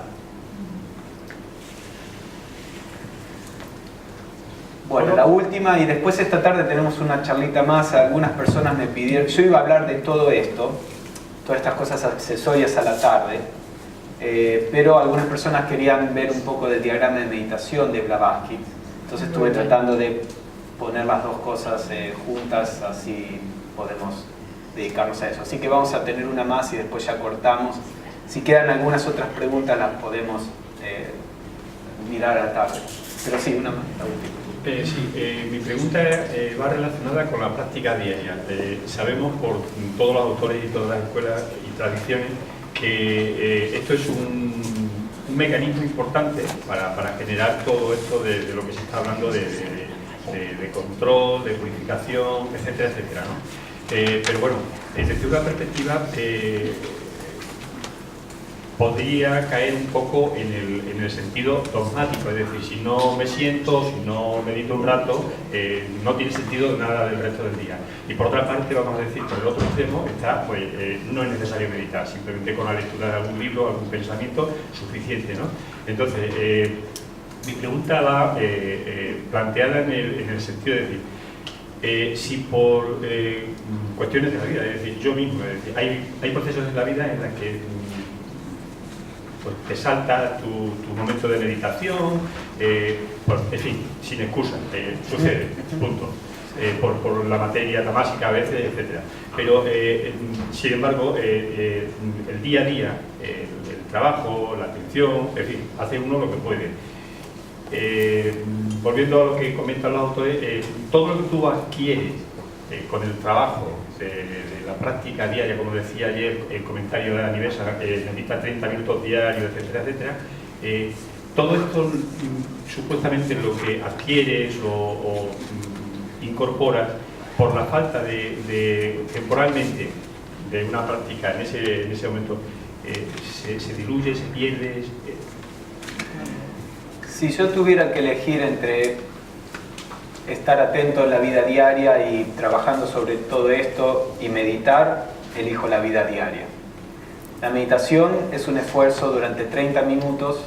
Bueno, la última, y después esta tarde tenemos una charlita más. Algunas personas me pidieron, yo iba a hablar de todo esto, todas estas cosas accesorias a la tarde, pero algunas personas querían ver un poco del diagrama de meditación de Blavatsky. Entonces estuve tratando de poner las dos cosas juntas, así podemos dedicarnos a eso. Así que vamos a tener una más y después ya cortamos. Si quedan algunas otras preguntas las podemos mirar a la tarde. Pero sí, una más, la última. Mi pregunta va relacionada con la práctica diaria. Sabemos por todos los autores y todas las escuelas y tradiciones que esto es un mecanismo importante para generar todo esto de lo que se está hablando de control, de purificación, etcétera, etcétera, ¿no? Pero bueno, desde una perspectiva podría caer un poco en el sentido dogmático, es decir, si no me siento, si no medito un rato, no tiene sentido nada del resto del día. Y por otra parte, vamos a decir, por el otro extremo está, pues no es necesario meditar, simplemente con la lectura de algún libro, algún pensamiento, suficiente, ¿no? Entonces, mi pregunta va planteada en el sentido de decir, si por cuestiones de la vida, es decir, yo mismo, es decir, hay procesos en la vida en los que pues te salta tu momento de meditación, pues, en fin, sin excusa, sucede, punto. Por la materia tamásica a veces, etc. Pero, sin embargo, el día a día, el trabajo, la atención, en fin, hace uno lo que puede. Volviendo a lo que comentan los autores, todo lo que tú adquieres con el trabajo, de la práctica diaria, como decía ayer el comentario de la Nivesa, necesita 30 minutos diarios, etcétera, etcétera, todo esto supuestamente lo que adquieres o incorporas por la falta de temporalmente de una práctica en ese momento, se diluye, se pierde. Si yo tuviera que elegir entre estar atento en la vida diaria y trabajando sobre todo esto y meditar, elijo la vida diaria. La meditación es un esfuerzo durante 30 minutos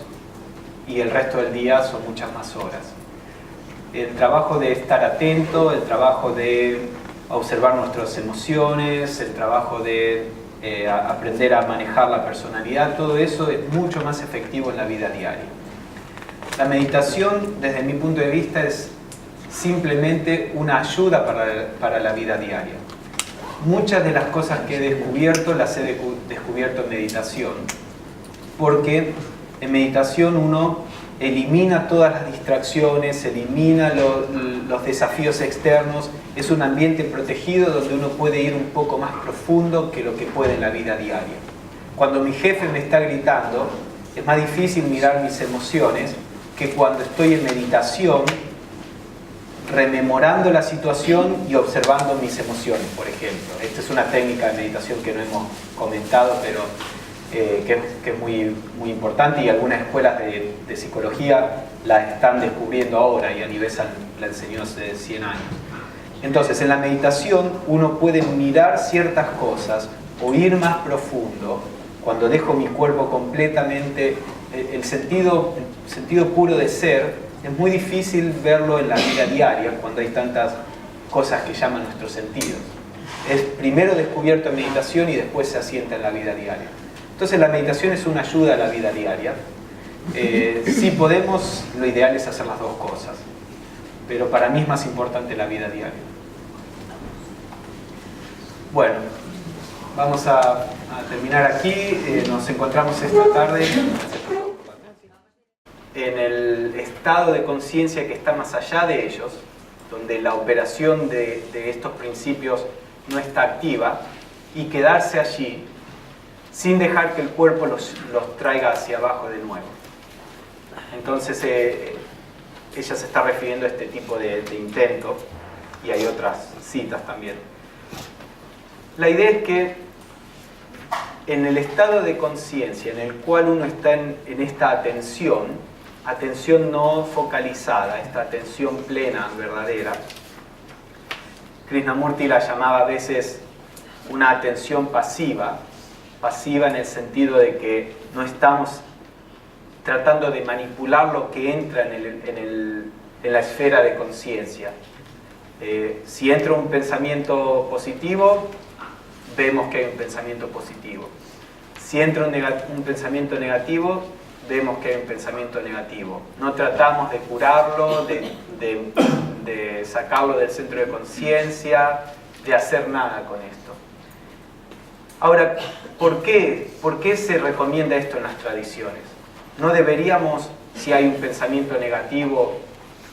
y el resto del día son muchas más horas. El trabajo de estar atento, el trabajo de observar nuestras emociones, el trabajo de aprender a manejar la personalidad, todo eso es mucho más efectivo en la vida diaria. La meditación, desde mi punto de vista, es simplemente una ayuda para la vida diaria. Muchas de las cosas que he descubierto las he descubierto en meditación, porque en meditación uno elimina todas las distracciones, elimina los desafíos externos, es un ambiente protegido donde uno puede ir un poco más profundo que lo que puede en la vida diaria. Cuando mi jefe me está gritando, es más difícil mirar mis emociones que cuando estoy en meditación, rememorando la situación y observando mis emociones, por ejemplo. Esta es una técnica de meditación que no hemos comentado, pero que es muy importante, y algunas escuelas de psicología la están descubriendo ahora, y Annie Besant la enseñó hace 100 años. Entonces, en la meditación uno puede mirar ciertas cosas o ir más profundo cuando dejo mi cuerpo completamente. El sentido puro de ser es muy difícil verlo en la vida diaria cuando hay tantas cosas que llaman nuestros sentidos. Es primero descubierto en meditación y después se asienta en la vida diaria. Entonces la meditación es una ayuda a la vida diaria. Si podemos, lo ideal es hacer las dos cosas, pero para mí es más importante la vida diaria. Bueno, vamos a terminar aquí. Nos encontramos esta tarde en el estado de conciencia que está más allá de ellos, donde la operación de estos principios no está activa, y quedarse allí sin dejar que el cuerpo los traiga hacia abajo de nuevo. Entonces ella se está refiriendo a este tipo de intento, y hay otras citas también. La idea es que en el estado de conciencia en el cual uno está en esta atención no focalizada, esta atención plena, verdadera, Krishnamurti la llamaba a veces una atención pasiva en el sentido de que no estamos tratando de manipular lo que entra en la esfera de conciencia. Si entra un pensamiento positivo, vemos que hay un pensamiento positivo. Si entra un pensamiento negativo, vemos que hay un pensamiento negativo. No tratamos de curarlo, de sacarlo del centro de conciencia, de hacer nada con esto. Ahora, ¿por qué se recomienda esto en las tradiciones? ¿No deberíamos, si hay un pensamiento negativo,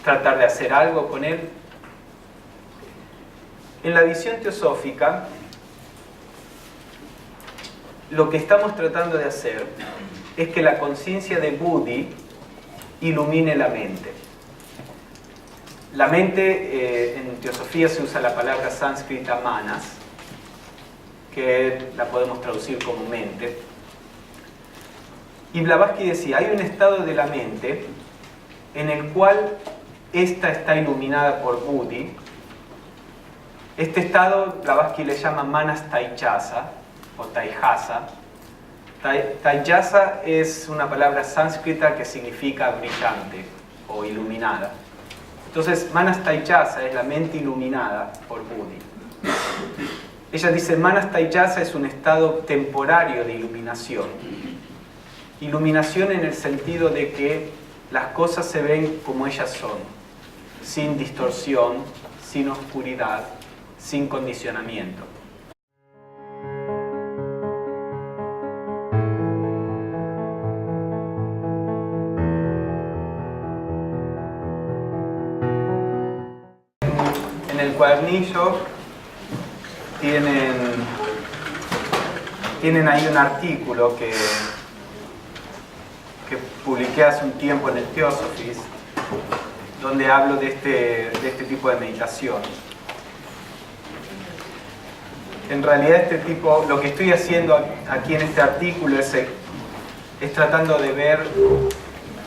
tratar de hacer algo con él? En la visión teosófica, lo que estamos tratando de hacer es que la conciencia de Buddhi ilumine la mente. La mente, en teosofía se usa la palabra sánscrita manas, que la podemos traducir como mente. Y Blavatsky decía, hay un estado de la mente en el cual esta está iluminada por Buddhi. Este estado Blavatsky le llama manas taijasa o taijasa. Taijasa es una palabra sánscrita que significa brillante o iluminada. Entonces, manas taijasa es la mente iluminada por Buddhi. Ella dice, manas taijasa es un estado temporario de iluminación. Iluminación en el sentido de que las cosas se ven como ellas son, sin distorsión, sin oscuridad, sin condicionamiento. En el cuadernillo tienen ahí un artículo que publiqué hace un tiempo en el Theosophist, donde hablo de este tipo de meditación. En realidad lo que estoy haciendo aquí en este artículo es tratando de ver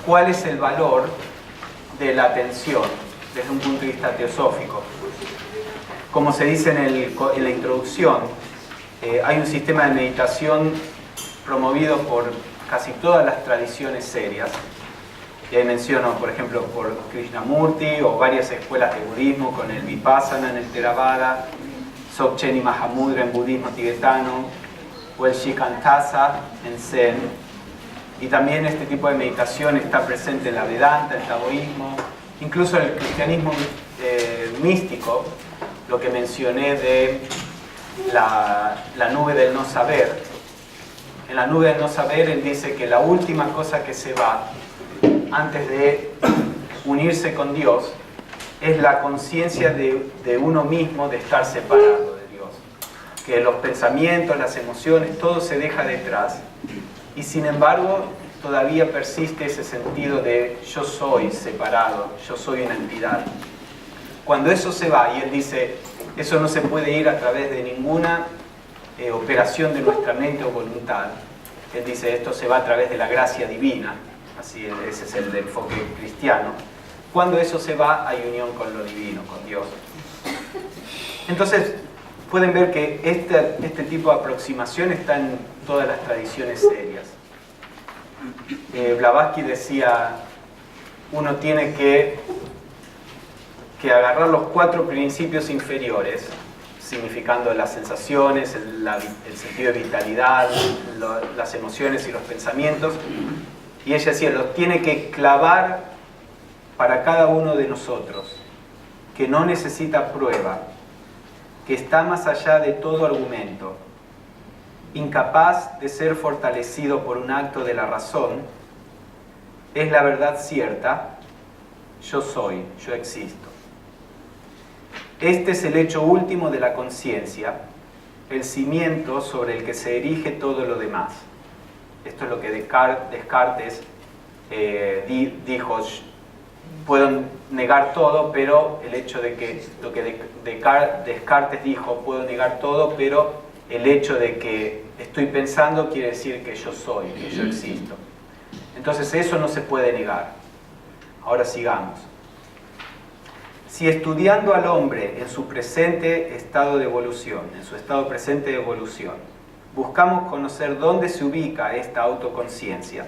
cuál es el valor de la atención desde un punto de vista teosófico. Como se dice en la introducción, hay un sistema de meditación promovido por casi todas las tradiciones serias. Y ahí menciono, por ejemplo, por Krishnamurti o varias escuelas de budismo con el Vipassana en el Theravada, Dzogchen y Mahamudra en budismo tibetano, o el Shikantaza en Zen. Y también este tipo de meditación está presente en la Vedanta, el taoísmo, incluso en el cristianismo místico, lo que mencioné de la nube del no saber. En la nube del no saber, él dice que la última cosa que se va antes de unirse con Dios es la conciencia de uno mismo de estar separado de Dios. Que los pensamientos, las emociones, todo se deja detrás. Y sin embargo, todavía persiste ese sentido de yo soy separado, yo soy una entidad. Cuando eso se va, y él dice, eso no se puede ir a través de ninguna operación de nuestra mente o voluntad, Él dice, esto se va a través de la gracia divina, así ese es el enfoque cristiano. Cuando eso se va, hay unión con lo divino, con Dios. Entonces, pueden ver que este tipo de aproximación está en todas las tradiciones serias. Blavatsky decía, uno tiene que agarrar los 4 principios inferiores, significando las sensaciones, el sentido de vitalidad, las emociones y los pensamientos, y ella decía, los tiene que clavar para cada uno de nosotros, que no necesita prueba, que está más allá de todo argumento, incapaz de ser fortalecido por un acto de la razón, es la verdad cierta, yo soy, yo existo. Este es el hecho último de la conciencia, el cimiento sobre el que se erige todo lo demás. Esto es lo que Descartes dijo, puedo negar todo, pero el hecho de que, lo que Descartes dijo, puedo negar todo, pero el hecho de que estoy pensando quiere decir que yo soy, que yo existo. Entonces eso no se puede negar. Ahora sigamos. Si estudiando al hombre en su presente estado de evolución, en su estado presente de evolución, buscamos conocer dónde se ubica esta autoconciencia,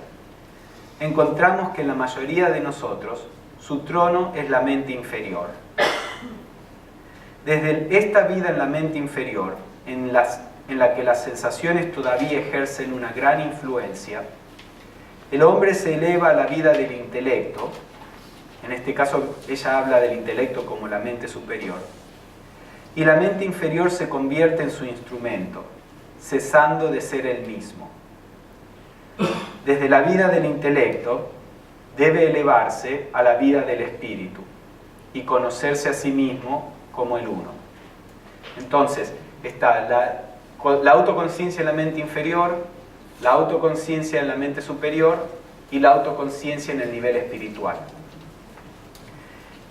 encontramos que en la mayoría de nosotros su trono es la mente inferior. Desde esta vida en la mente inferior, en la que las sensaciones todavía ejercen una gran influencia, el hombre se eleva a la vida del intelecto. En este caso, ella habla del intelecto como la mente superior. Y la mente inferior se convierte en su instrumento, cesando de ser el mismo. Desde la vida del intelecto, debe elevarse a la vida del espíritu y conocerse a sí mismo como el uno. Entonces, está la autoconciencia en la mente inferior, la autoconciencia en la mente superior y la autoconciencia en el nivel espiritual.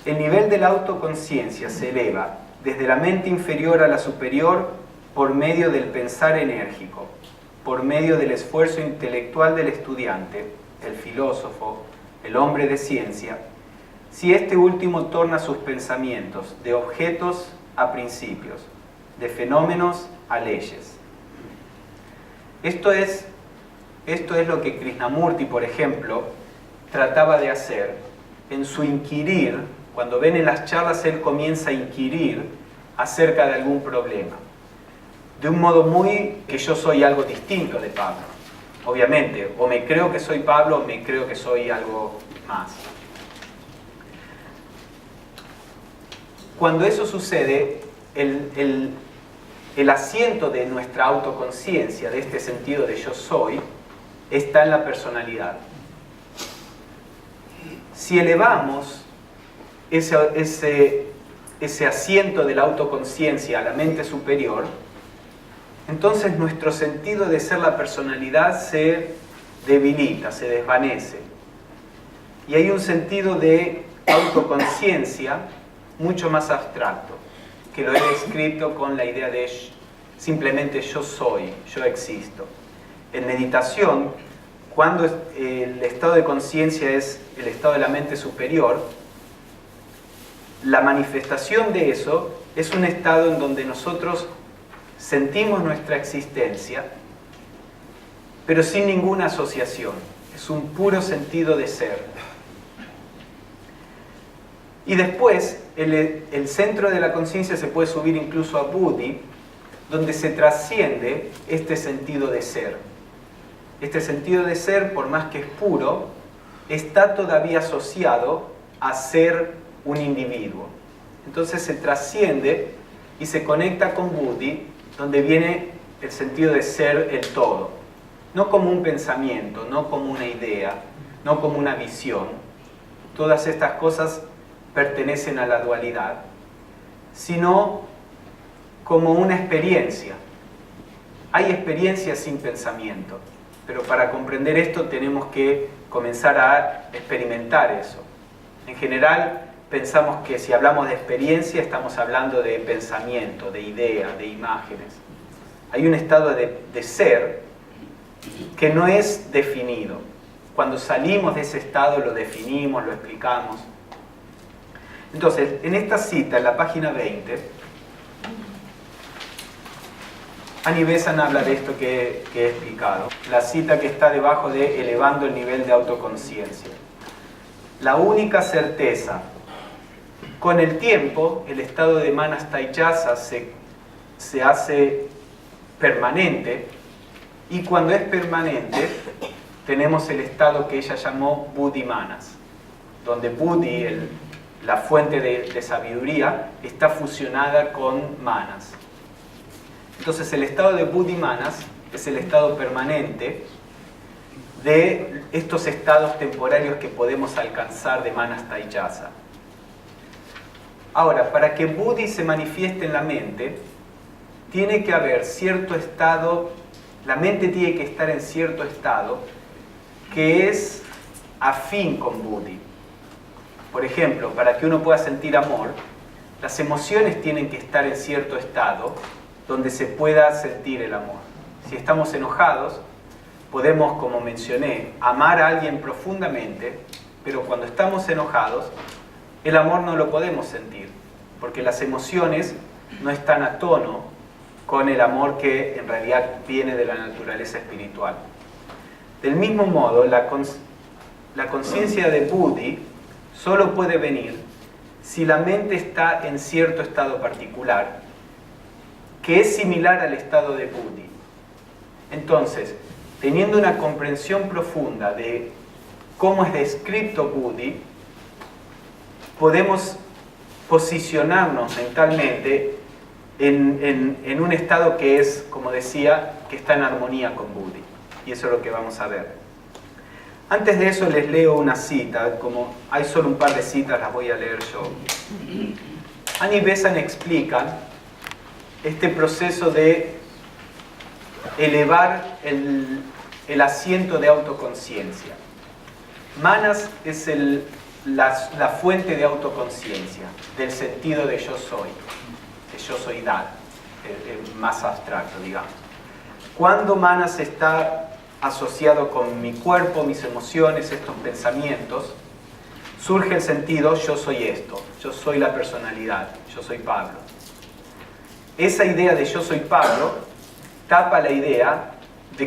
El nivel de la autoconciencia se eleva desde la mente inferior a la superior por medio del pensar enérgico, por medio del esfuerzo intelectual del estudiante, el filósofo, el hombre de ciencia, si este último torna sus pensamientos de objetos a principios, de fenómenos a leyes. Esto es lo que Krishnamurti, por ejemplo, trataba de hacer en su inquirir. Cuando ven en las charlas, él comienza a inquirir acerca de algún problema. De un modo muy que yo soy algo distinto de Pablo. Obviamente, o me creo que soy Pablo o me creo que soy algo más. Cuando eso sucede, el asiento de nuestra autoconciencia, de este sentido de yo soy, está en la personalidad. Si elevamos ese asiento de la autoconciencia a la mente superior, entonces nuestro sentido de ser la personalidad se debilita, se desvanece. Y hay un sentido de autoconciencia mucho más abstracto, que lo he descrito con la idea de simplemente yo soy, yo existo. En meditación, cuando el estado de conciencia es el estado de la mente superior, la manifestación de eso es un estado en donde nosotros sentimos nuestra existencia, pero sin ninguna asociación. Es un puro sentido de ser. Y después, el centro de la conciencia se puede subir incluso a Buddhi, donde se trasciende este sentido de ser. Este sentido de ser, por más que es puro, está todavía asociado a ser un individuo. Entonces se trasciende y se conecta con Buddhi, donde viene el sentido de ser el todo. No como un pensamiento, no como una idea, no como una visión. Todas estas cosas pertenecen a la dualidad, sino como una experiencia. Hay experiencias sin pensamiento, pero para comprender esto tenemos que comenzar a experimentar eso. En general, pensamos que si hablamos de experiencia estamos hablando de pensamiento, de idea, de imágenes. Hay un estado de ser que no es definido. Cuando salimos de ese estado lo definimos, lo explicamos. Entonces, en esta cita, en la página 20, Annie Besant habla de esto que he explicado. La cita que está debajo de elevando el nivel de autoconciencia. La única certeza. Con el tiempo, el estado de Manas Taijasa se hace permanente, y cuando es permanente, tenemos el estado que ella llamó Buddhi Manas, donde Buddhi, la fuente de sabiduría, está fusionada con Manas. Entonces el estado de Buddhi Manas es el estado permanente de estos estados temporarios que podemos alcanzar de Manas Taijasa. Ahora, para que Buddhi se manifieste en la mente, tiene que haber cierto estado, la mente tiene que estar en cierto estado que es afín con Buddhi. Por ejemplo, para que uno pueda sentir amor, las emociones tienen que estar en cierto estado donde se pueda sentir el amor. Si estamos enojados, podemos, como mencioné, amar a alguien profundamente, pero cuando estamos enojados, el amor no lo podemos sentir, porque las emociones no están a tono con el amor que en realidad viene de la naturaleza espiritual. Del mismo modo, la conciencia de Buddhi solo puede venir si la mente está en cierto estado particular, que es similar al estado de Buddhi. Entonces, teniendo una comprensión profunda de cómo es descrito Buddhi, podemos posicionarnos mentalmente en un estado que es, como decía, que está en armonía con Buddhi. Y eso es lo que vamos a ver. Antes de eso les leo una cita, como hay solo un par de citas, las voy a leer yo. Annie Besant explica este proceso de elevar el asiento de autoconciencia. Manas es la fuente de autoconciencia, del sentido de yo soy, de yo soy-dad, más abstracto, digamos. Cuando Manas está asociado con mi cuerpo, mis emociones, estos pensamientos, surge el sentido yo soy esto, yo soy la personalidad, yo soy Pablo. Esa idea de yo soy Pablo tapa la idea